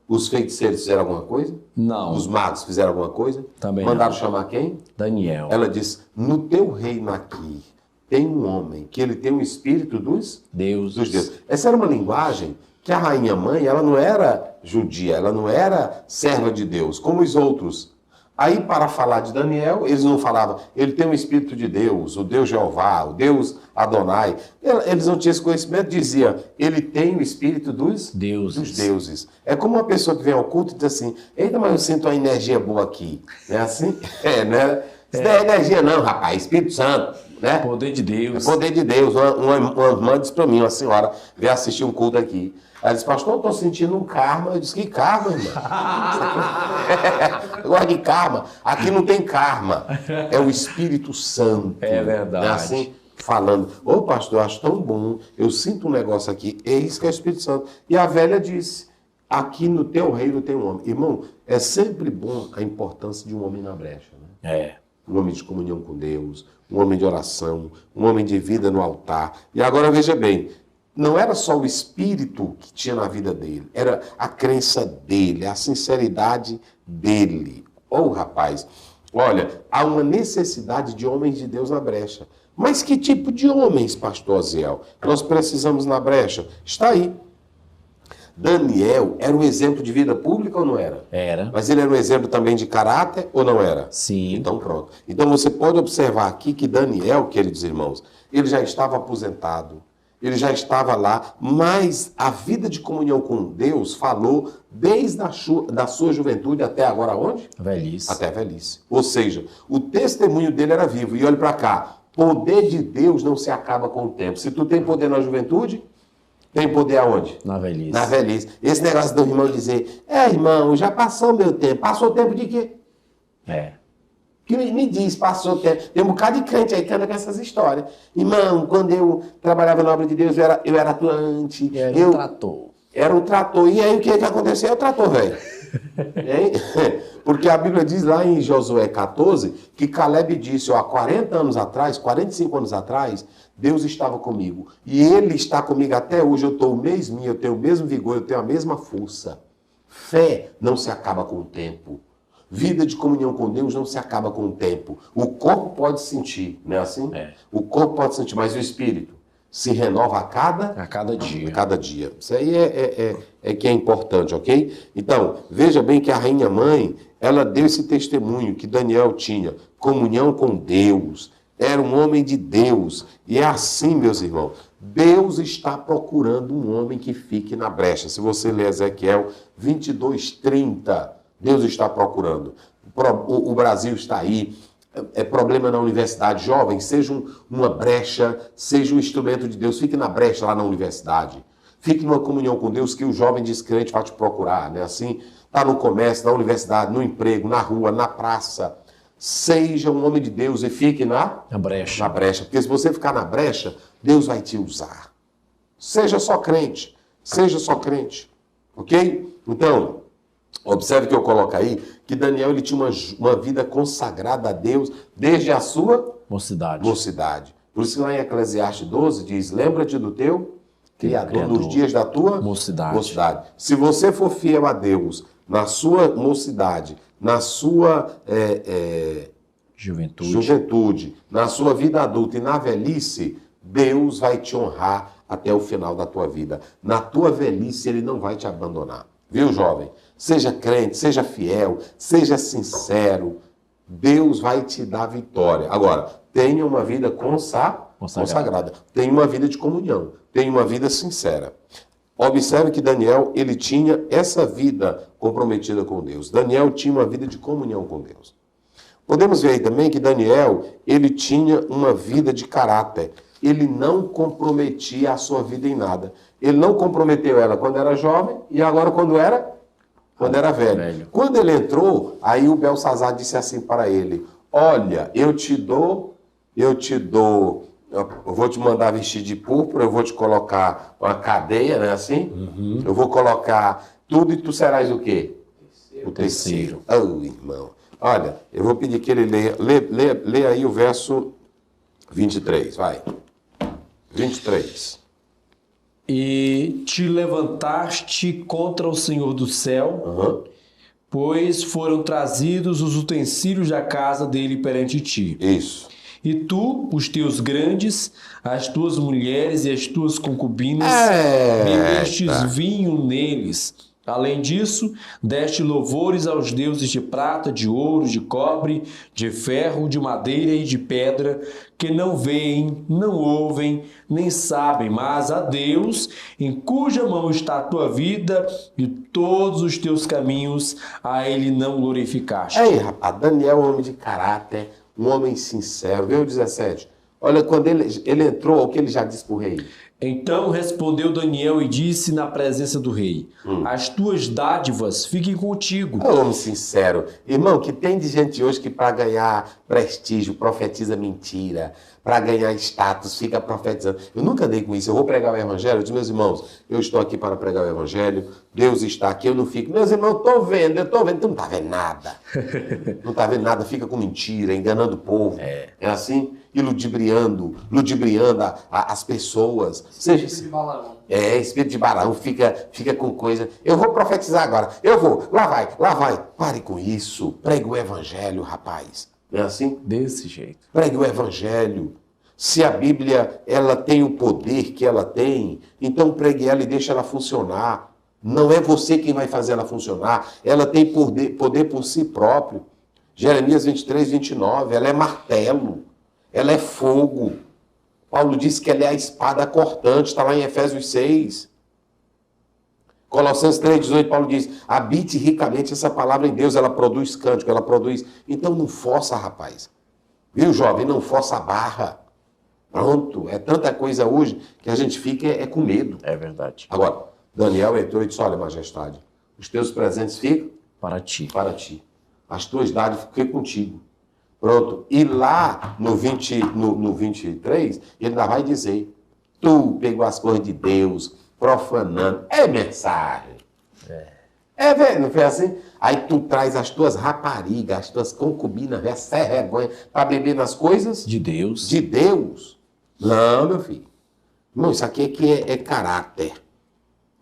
Os feiticeiros fizeram alguma coisa? Não. Os magos fizeram alguma coisa? Também Mandaram não. chamar quem? Daniel. Ela diz, no teu reino aqui, tem um homem que ele tem o espírito dos Deus. deuses. Essa era uma linguagem que a rainha mãe, ela não era judia, ela não era serva de Deus, como os outros. Aí, para falar de Daniel, eles não falavam, ele tem o Espírito de Deus, o Deus Jeová, o Deus Adonai. Eles não tinham esse conhecimento, dizia, ele tem o Espírito dos deuses. É como uma pessoa que vem ao culto e diz assim, eita, mas eu sinto uma energia boa aqui. Não é assim? Né? Isso não é energia não, rapaz, Espírito Santo. Né? Poder de Deus. É poder de Deus. Uma irmã disse para mim, uma senhora, veio assistir um culto aqui. Ela disse, pastor, eu estou sentindo um karma. Eu disse, que karma, irmã? Eu gosto de karma. Aqui não tem karma. É o Espírito Santo. É verdade. É assim, falando. Ô, pastor, eu acho tão bom. Eu sinto um negócio aqui. É isso que é o Espírito Santo. E a velha disse, aqui no teu reino tem um homem. Irmão, é sempre bom a importância de um homem na brecha. Né? É. Um homem de comunhão com Deus, um homem de oração, um homem de vida no altar. E agora veja bem, não era só o espírito que tinha na vida dele, era a crença dele, a sinceridade dele. Oh, rapaz, olha, há uma necessidade de homens de Deus na brecha. Mas que tipo de homens, pastor Aziel, nós precisamos na brecha? Está aí. Daniel era um exemplo de vida pública ou não era? Era. Mas ele era um exemplo também de caráter ou não era? Sim. Então pronto. Então você pode observar aqui que Daniel, queridos irmãos, ele já estava aposentado, ele já estava lá, mas a vida de comunhão com Deus falou desde da sua juventude até agora onde? Velhice. Até a velhice. Ou seja, o testemunho dele era vivo. E olha para cá, poder de Deus não se acaba com o tempo. Se tu tem poder na juventude, tem poder aonde? Na velhice. Na velhice. Esse negócio do irmão dizer, irmão, já passou o meu tempo. Passou o tempo de quê? Que me diz, passou o tempo. Tem um bocado de crente aí que anda com essas histórias. Irmão, quando eu trabalhava na obra de Deus, eu era atuante. Era um trator. Era um trator. E aí o que aconteceu? É o trator, velho. Porque a Bíblia diz lá em Josué 14 que Caleb disse, há 40 anos atrás, 45 anos atrás, Deus estava comigo. E Ele está comigo até hoje. Eu estou o mesmo, eu tenho o mesmo vigor, eu tenho a mesma força. Fé não se acaba com o tempo. Vida de comunhão com Deus não se acaba com o tempo. O corpo pode sentir, não é assim? O corpo pode sentir, mas o espírito se renova a cada dia. A cada dia. Isso aí é que é importante, ok? Então, veja bem que a rainha mãe, ela deu esse testemunho que Daniel tinha. Comunhão com Deus. Era um homem de Deus. E é assim, meus irmãos. Deus está procurando um homem que fique na brecha. Se você ler Ezequiel 22:30, Deus está procurando. O Brasil está aí. É problema na universidade. Jovens, seja uma brecha, seja um instrumento de Deus. Fique na brecha lá na universidade. Fique numa comunhão com Deus que o jovem descrente vai te procurar. Né? Assim, está no comércio, na universidade, no emprego, na rua, na praça. Seja um homem de Deus e fique na brecha. Na brecha. Porque se você ficar na brecha, Deus vai te usar. Seja só crente. Seja só crente. Ok? Então, observe que eu coloco aí que Daniel ele tinha uma vida consagrada a Deus desde a sua mocidade. Por isso que lá em Eclesiastes 12 diz, lembra-te do teu Criador nos dias da tua mocidade. Se você for fiel a Deus na sua mocidade, na sua juventude, na sua vida adulta e na velhice, Deus vai te honrar até o final da tua vida. Na tua velhice, Ele não vai te abandonar. Viu, jovem? Seja crente, seja fiel, seja sincero. Deus vai te dar vitória. Agora, tenha uma vida consagrada. Tenha uma vida de comunhão. Tenha uma vida sincera. Observe que Daniel, ele tinha essa vida comprometida com Deus. Daniel tinha uma vida de comunhão com Deus. Podemos ver aí também que Daniel, ele tinha uma vida de caráter. Ele não comprometia a sua vida em nada. Ele não comprometeu ela quando era jovem e agora quando era velho. Quando ele entrou, aí o Belsazar disse assim para ele, olha, eu vou te mandar vestir de púrpura, eu vou te colocar uma cadeia, né, assim? Eu vou colocar tudo e tu serás o quê? O terceiro. Oh, irmão. Olha, eu vou pedir que ele leia aí o verso 23, vai. 23. E te levantaste contra o Senhor do céu, pois foram trazidos os utensílios da casa dele perante ti. Isso. E tu, os teus grandes, as tuas mulheres e as tuas concubinas, bebestes vinho neles, Além disso, deste louvores aos deuses de prata, de ouro, de cobre, de ferro, de madeira e de pedra, que não veem, não ouvem, nem sabem, mas a Deus, em cuja mão está a tua vida e todos os teus caminhos, a ele não glorificaste. Aí, rapaz, Daniel é um homem de caráter, um homem sincero. Vê o 17. Olha, quando ele entrou, o que ele já disse para o rei? Então respondeu Daniel e disse na presença do rei: as tuas dádivas fiquem contigo. É um homem sincero. Irmão, que tem de gente hoje que para ganhar prestígio profetiza mentira, para ganhar status fica profetizando. Eu nunca dei com isso. Eu vou pregar o evangelho. Eu disse, meus irmãos, eu estou aqui para pregar o evangelho, Deus está aqui, eu não fico. Meus irmãos, eu estou vendo. Tu não está vendo nada. Não está vendo nada, fica com mentira, enganando o povo. É assim? E ludibriando as pessoas. Espírito de Balaão. Espírito de Balaão, fica com coisa. Eu vou profetizar agora, eu vou, lá vai. Pare com isso, pregue o evangelho, rapaz. Não é assim? Desse jeito. Pregue o evangelho. Se a Bíblia ela tem o poder que ela tem, então pregue ela e deixe ela funcionar. Não é você quem vai fazer ela funcionar, ela tem poder por si próprio. Jeremias 23, 29, ela é martelo. Ela é fogo. Paulo diz que ela é a espada cortante, está lá em Efésios 6. Colossenses 3,18, Paulo diz, habite ricamente essa palavra em Deus, ela produz cântico, ela produz... Então não força, rapaz. Viu, jovem? Não força a barra. Pronto, é tanta coisa hoje que a gente fica com medo. É verdade. Agora, Daniel entrou e disse, olha, majestade, os teus presentes ficam para ti. As tuas dádivas ficam contigo. Pronto. E lá no 23, ele ainda vai dizer, tu pegou as coisas de Deus, profanando. É mensagem. Velho, não foi assim? Aí tu traz as tuas raparigas, as tuas concubinas, sem vergonha, para beber nas coisas de Deus. De Deus. Não, meu filho. Não, isso aqui é caráter.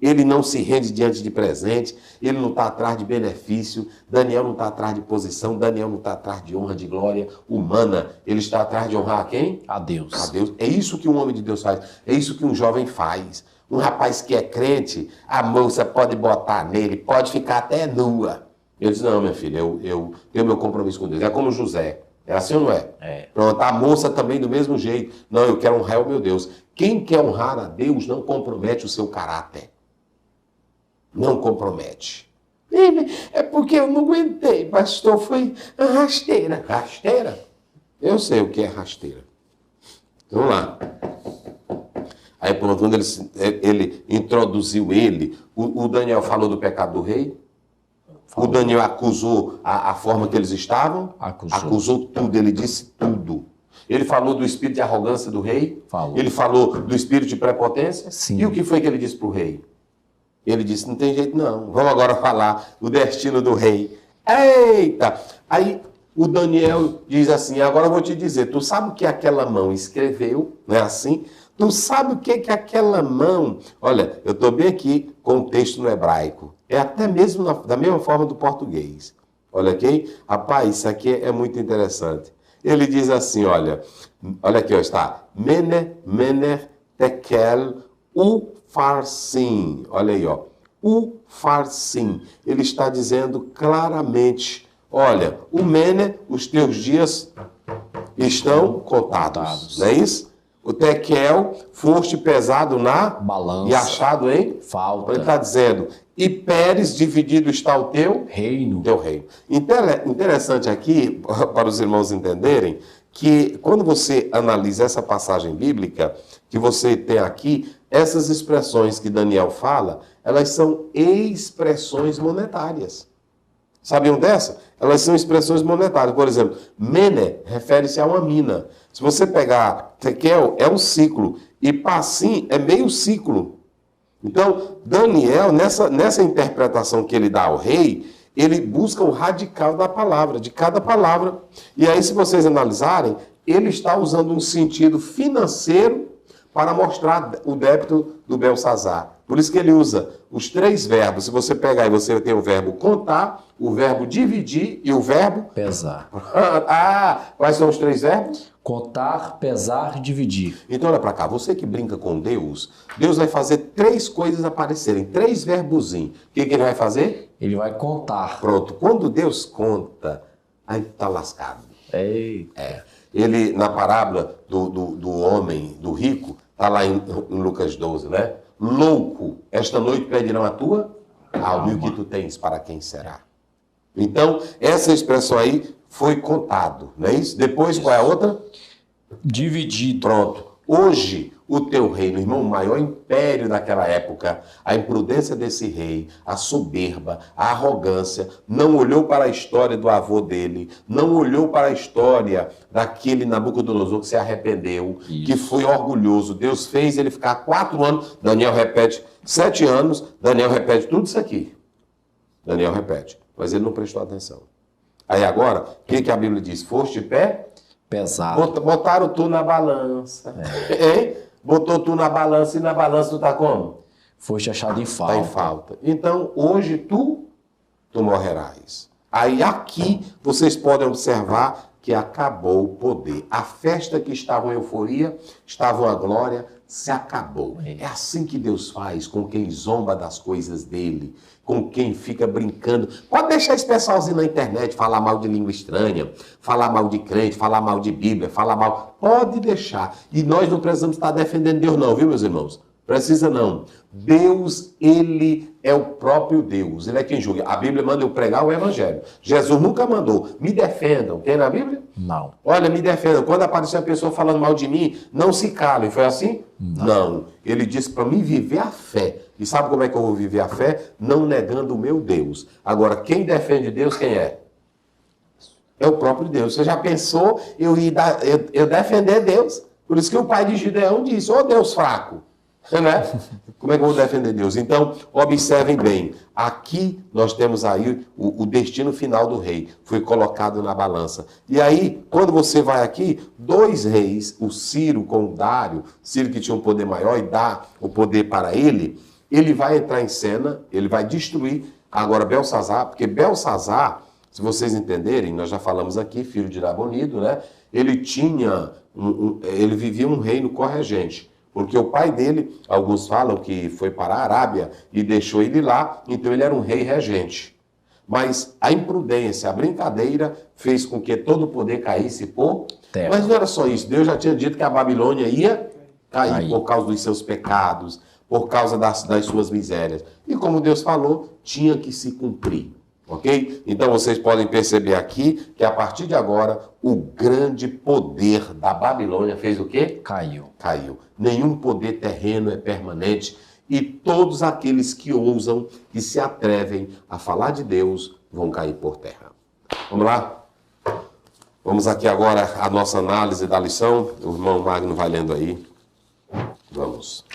Ele não se rende diante de presente, ele não está atrás de benefício, Daniel não está atrás de posição, Daniel não está atrás de honra, de glória humana. Ele está atrás de honrar a quem? A Deus. A Deus. É isso que um homem de Deus faz, é isso que um jovem faz. Um rapaz que é crente, a moça pode botar nele, pode ficar até nua. Eu disse, não, minha filha, eu tenho meu compromisso com Deus. É como José. É assim ou não é? É. Pronto, a moça também do mesmo jeito. Não, eu quero honrar o meu Deus. Quem quer honrar a Deus não compromete o seu caráter. Não compromete. É porque eu não aguentei, pastor, foi rasteira. Rasteira? Eu sei o que é rasteira. Vamos lá. Aí pronto, quando ele introduziu o Daniel falou do pecado do rei. Falou. O Daniel acusou a forma que eles estavam. Acusou tudo, ele disse tudo. Ele falou do espírito de arrogância do rei. Falou. Ele falou do espírito de prepotência. Sim. E o que foi que ele disse para o rei? Ele disse, não tem jeito não, vamos agora falar do destino do rei. Eita! Aí o Daniel diz assim, agora eu vou te dizer, tu sabe o que aquela mão escreveu, não é assim? Tu sabe o que aquela mão... Olha, eu estou bem aqui com o texto no hebraico, é até mesmo da mesma forma do português. Olha aqui, rapaz, isso aqui é muito interessante. Ele diz assim, olha aqui, ó, está, Mene, Tekel, Ufarsim. Olha aí, ó. Ufarsim. Ele está dizendo claramente, olha, o Mene, os teus dias estão contados. Não é isso? O Tekel, foste pesado na balança e achado em falta. Ele está dizendo, e Pérez, dividido está o teu reino. Teu reino. Interessante aqui, para os irmãos entenderem, que quando você analisa essa passagem bíblica, que você tem aqui, essas expressões que Daniel fala, elas são expressões monetárias. Sabiam dessa? Elas são expressões monetárias. Por exemplo, Mene refere-se a uma mina. Se você pegar Tekel, é um ciclo. E Passim é meio ciclo. Então, Daniel, nessa interpretação que ele dá ao rei, ele busca o radical da palavra, de cada palavra. E aí, se vocês analisarem, ele está usando um sentido financeiro para mostrar o débito do Belsazar. Por isso que ele usa os três verbos. Se você pegar e você tem o verbo contar, o verbo dividir e o verbo... Pesar. Quais são os 3 verbos? Contar, pesar, dividir. Então olha para cá, você que brinca com Deus, Deus vai fazer 3 coisas aparecerem, 3 verbozinhos. O que ele vai fazer? Ele vai contar. Pronto, quando Deus conta, aí tá lascado. Ei. Ele, na parábola do homem, do rico, tá lá em Lucas 12, né? Louco, esta noite pedirão a tua alma, e o que tu tens, para quem será? Então, essa expressão aí foi contado, não é isso? Depois, qual é a outra? Dividido. Pronto. Hoje, o teu reino, irmão, o maior império daquela época, a imprudência desse rei, a soberba, a arrogância, não olhou para a história do avô dele, não olhou para a história daquele Nabucodonosor que se arrependeu, que foi orgulhoso. Deus fez ele ficar 4 anos, Daniel repete 7 anos, Daniel repete tudo isso aqui. Daniel repete, mas ele não prestou atenção. Aí agora, o que a Bíblia diz? Foste de pé? Pesado. Botaram tu na balança. Hein? Botou tu na balança e na balança tu tá como? Foste achado em falta. Tá em falta. Então, hoje tu morrerás. Aí aqui vocês podem observar que acabou o poder. A festa que estava em euforia, estava a glória, se acabou. É assim que Deus faz com quem zomba das coisas dele, com quem fica brincando. Pode deixar esse pessoalzinho na internet falar mal de língua estranha, falar mal de crente, falar mal de Bíblia, falar mal. Pode deixar. E nós não precisamos estar defendendo Deus não, viu, meus irmãos? Precisa não. Deus, ele é o próprio Deus. Ele é quem julga. A Bíblia manda eu pregar o Evangelho. Jesus nunca mandou. Me defendam. Tem na Bíblia? Não. Olha, me defendam. Quando aparecer uma pessoa falando mal de mim, não se calem. Foi assim? Não. Ele disse para mim viver a fé. E sabe como é que eu vou viver a fé? Não negando o meu Deus. Agora, quem defende Deus, quem é? É o próprio Deus. Você já pensou eu defender Deus? Por isso que o pai de Gideão disse, ô Deus fraco. Né? Como é que eu vou defender Deus? Então, observem bem. Aqui nós temos aí o destino final do rei. Foi colocado na balança. E aí, quando você vai aqui, 2 reis, o Ciro com o Dário, Ciro que tinha um poder maior e dá o poder para ele, ele vai entrar em cena, ele vai destruir agora Belsazar, porque Belsazar, se vocês entenderem, nós já falamos aqui, filho de Nabonido, né? Ele tinha, ele vivia um reino corregente. Porque o pai dele, alguns falam que foi para a Arábia e deixou ele lá, então ele era um rei regente. Mas a imprudência, a brincadeira, fez com que todo o poder caísse por terra. Mas não era só isso, Deus já tinha dito que a Babilônia ia cair por causa dos seus pecados, por causa das suas misérias. E como Deus falou, tinha que se cumprir. Ok? Então vocês podem perceber aqui que a partir de agora o grande poder da Babilônia fez o quê? Caiu. Caiu. Nenhum poder terreno é permanente e todos aqueles que ousam e se atrevem a falar de Deus vão cair por terra. Vamos lá? Vamos aqui agora a nossa análise da lição. O irmão Magno vai lendo aí. Vamos.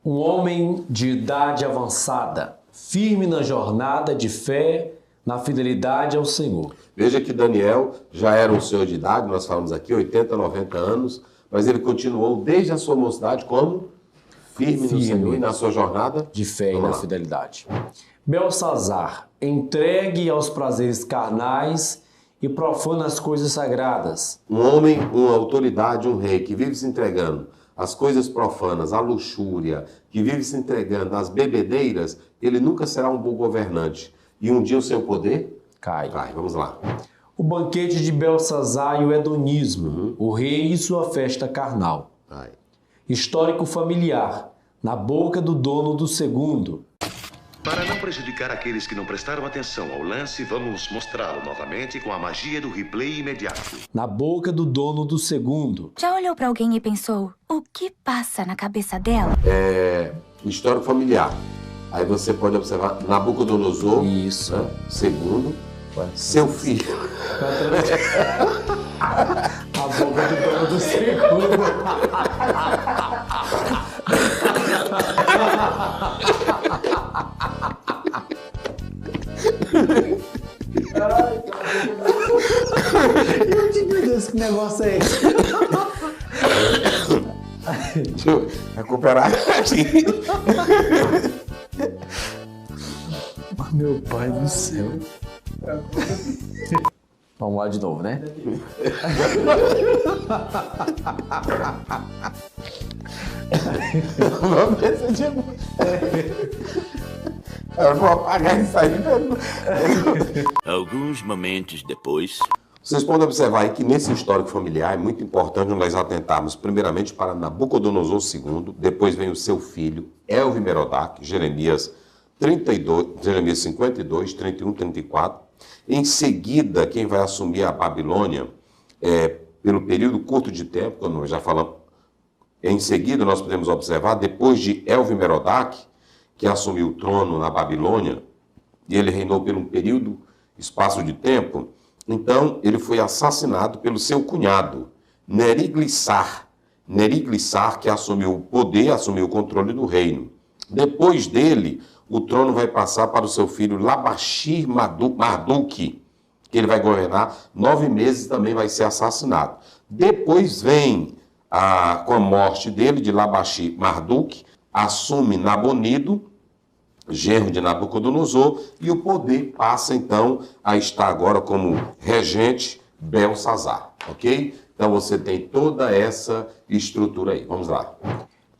Um homem de idade avançada, firme na jornada de fé, na fidelidade ao Senhor. Veja que Daniel já era um senhor de idade, nós falamos aqui, 80, 90 anos, mas ele continuou desde a sua mocidade como firme no Senhor e na sua jornada de fé e na fidelidade. Belsazar, entregue aos prazeres carnais e profana as coisas sagradas. Um homem, uma autoridade, um rei que vive se entregando às coisas profanas, à luxúria, que vive se entregando às bebedeiras, ele nunca será um bom governante. E um dia o seu poder cai. Vamos lá. O banquete de Belsazar e o hedonismo, o rei e sua festa carnal. Histórico familiar, na boca do dono do segundo. Para não prejudicar aqueles que não prestaram atenção ao lance, vamos mostrá-lo novamente com a magia do replay imediato. Na boca do dono do segundo. Já olhou para alguém e pensou, o que passa na cabeça dela? Histórico familiar. Aí você pode observar Nabucodonosor, isso, né? Segundo, seu filho. A boca do dono do segundo. Eu te digo, que negócio é esse? Deixa eu recuperar aqui. Meu pai do céu. Vamos lá de novo, né? Vamos ver se eu vou apagar isso aí. Alguns momentos depois. Vocês podem observar aí que nesse histórico familiar é muito importante nós atentarmos primeiramente para Nabucodonosor II, depois vem o seu filho, Elvi-Merodach, Jeremias 52, 31, 34. Em seguida, quem vai assumir a Babilônia, pelo período curto de tempo, como nós já falamos, em seguida nós podemos observar, depois de Elvi-Merodach, que assumiu o trono na Babilônia, e ele reinou por um período, espaço de tempo, então ele foi assassinado pelo seu cunhado, Neriglissar. Neriglissar, que assumiu o poder, assumiu o controle do reino. Depois dele, o trono vai passar para o seu filho Labashir Marduk, que ele vai governar 9 meses e também vai ser assassinado. Depois vem, com a morte dele, de Labashir Marduk, assume Nabonido, genro de Nabucodonosor, e o poder passa então a estar agora como regente Belsazar, ok? Então você tem toda essa estrutura aí. Vamos lá.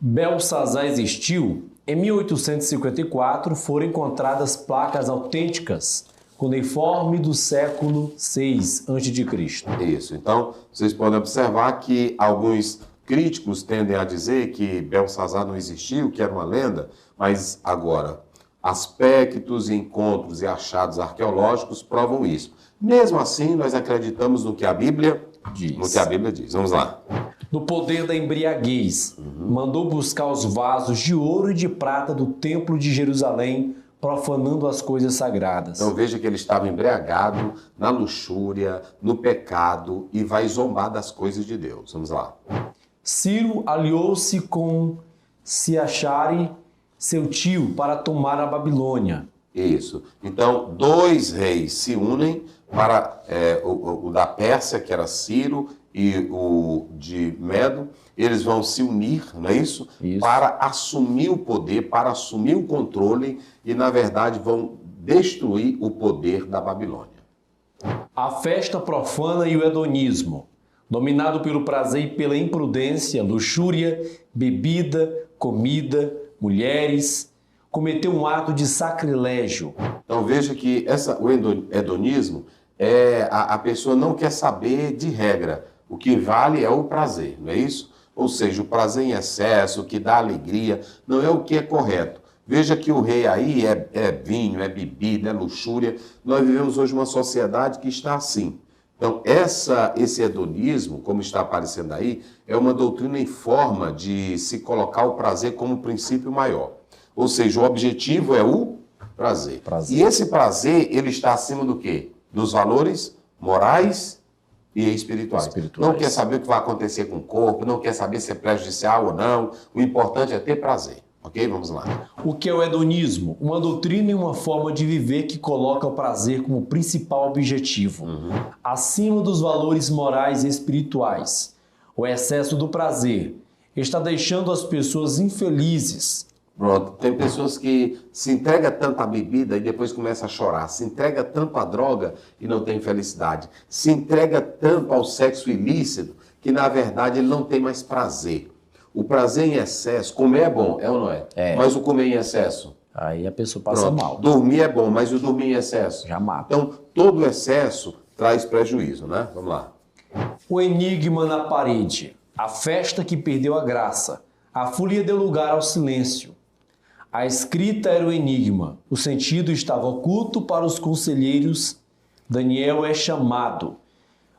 Belsazar existiu. Em 1854 foram encontradas placas autênticas cuneiforme do século VI a.C. Isso. Então vocês podem observar que alguns críticos tendem a dizer que Belsazar não existiu, que era uma lenda, mas agora aspectos, encontros e achados arqueológicos provam isso. Mesmo assim, nós acreditamos no que a Bíblia diz. No que a Bíblia diz. Vamos lá. No poder da embriaguez, mandou buscar os vasos de ouro e de prata do templo de Jerusalém, profanando as coisas sagradas. Então veja que ele estava embriagado na luxúria, no pecado e vai zombar das coisas de Deus. Vamos lá. Ciro aliou-se com Siachare, seu tio, para tomar a Babilônia. Isso. Então, 2 reis se unem para o da Pérsia, que era Ciro, e o de Medo. Eles vão se unir, não é isso? Para assumir o poder, para assumir o controle e, na verdade, vão destruir o poder da Babilônia. A festa profana e o hedonismo, dominado pelo prazer e pela imprudência, luxúria, bebida, comida, mulheres, cometeu um ato de sacrilégio. Então veja que o hedonismo a pessoa não quer saber de regra. O que vale é o prazer, não é isso? Ou seja, o prazer em excesso, o que dá alegria, não é o que é correto. Veja que o rei aí é vinho, é bebida, é luxúria. Nós vivemos hoje uma sociedade que está assim. Então, esse hedonismo, como está aparecendo aí, é uma doutrina em forma de se colocar o prazer como princípio maior. Ou seja, o objetivo é o prazer. E esse prazer, ele está acima do quê? Dos valores morais e espirituais. Não quer saber o que vai acontecer com o corpo, não quer saber se é prejudicial ou não. O importante é ter prazer. Ok? Vamos lá. O que é o hedonismo? Uma doutrina e uma forma de viver que coloca o prazer como principal objetivo, acima dos valores morais e espirituais. O excesso do prazer está deixando as pessoas infelizes. Pronto, tem pessoas que se entregam tanto à bebida e depois começam a chorar, se entrega tanto à droga e não tem felicidade, se entrega tanto ao sexo ilícito que na verdade ele não tem mais prazer. O prazer em excesso, comer é bom, é ou não é? Mas o comer em excesso? Aí a pessoa passa mal. Dormir é bom, mas o dormir em excesso? Já mata. Então, todo excesso traz prejuízo, né? Vamos lá. O enigma na parede, a festa que perdeu a graça, a folia deu lugar ao silêncio. A escrita era o enigma, o sentido estava oculto para os conselheiros. Daniel é chamado.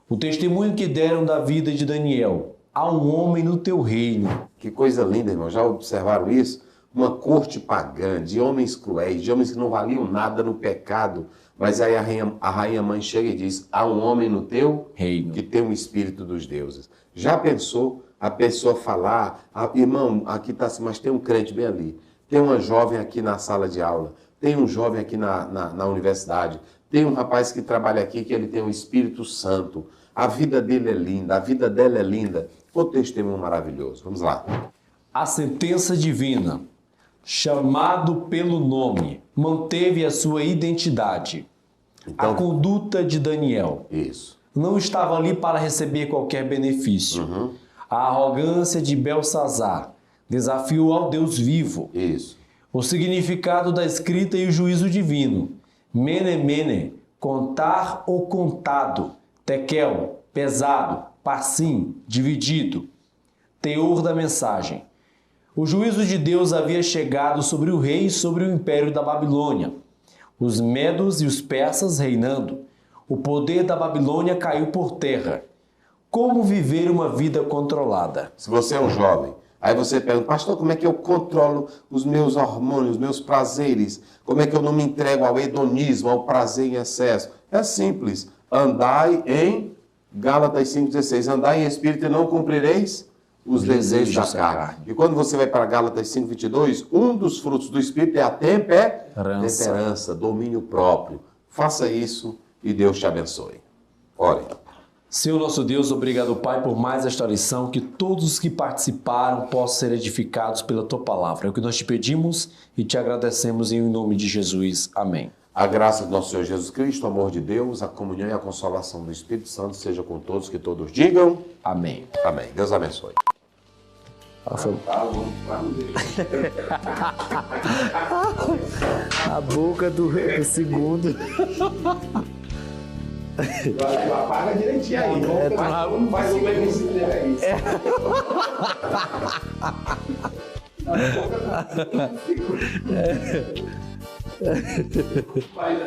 O testemunho que deram da vida de Daniel. Há um homem no teu reino. Que coisa linda, irmão. Já observaram isso? Uma corte pagã, de homens cruéis, de homens que não valiam nada no pecado. Mas aí a rainha mãe chega e diz, há um homem no teu reino que tem o espírito dos deuses. Já pensou a pessoa falar, irmão, aqui está assim, mas tem um crente bem ali. Tem uma jovem aqui na sala de aula. Tem um jovem aqui na universidade. Tem um rapaz que trabalha aqui que ele tem o Espírito Santo. A vida dele é linda, a vida dela é linda. O testemunho maravilhoso. Vamos lá. A sentença divina, chamado pelo nome, manteve a sua identidade. Então, a conduta de Daniel. isso. Não estava ali para receber qualquer benefício. A arrogância de Belsazar desafiou ao Deus vivo. Isso. O significado da escrita e o juízo divino. Mene, mene, contar ou contado. Tekel, pesado. Parsim, dividido. Teor da mensagem. O juízo de Deus havia chegado sobre o rei e sobre o império da Babilônia. Os medos e os persas reinando. O poder da Babilônia caiu por terra. Como viver uma vida controlada? Se você é um jovem, aí você pergunta, pastor, como é que eu controlo os meus hormônios, os meus prazeres? Como é que eu não me entrego ao hedonismo, ao prazer em excesso? É simples. Andai em Gálatas 5,16. Andai em espírito e não cumprireis os desejos da carne. E quando você vai para Gálatas 5,22, um dos frutos do espírito é a temperança, domínio próprio. Faça isso e Deus te abençoe. Ore. Senhor nosso Deus, obrigado, Pai, por mais esta lição, que todos os que participaram possam ser edificados pela Tua palavra. É o que nós te pedimos e te agradecemos em nome de Jesus. Amém. A graça do nosso Senhor Jesus Cristo, o amor de Deus, a comunhão e a consolação do Espírito Santo seja com todos, que todos digam. Amém. Amém. Deus abençoe. A boca do segundo. Apaga direitinho aí. Não faz o plebiscito dele aí. Faz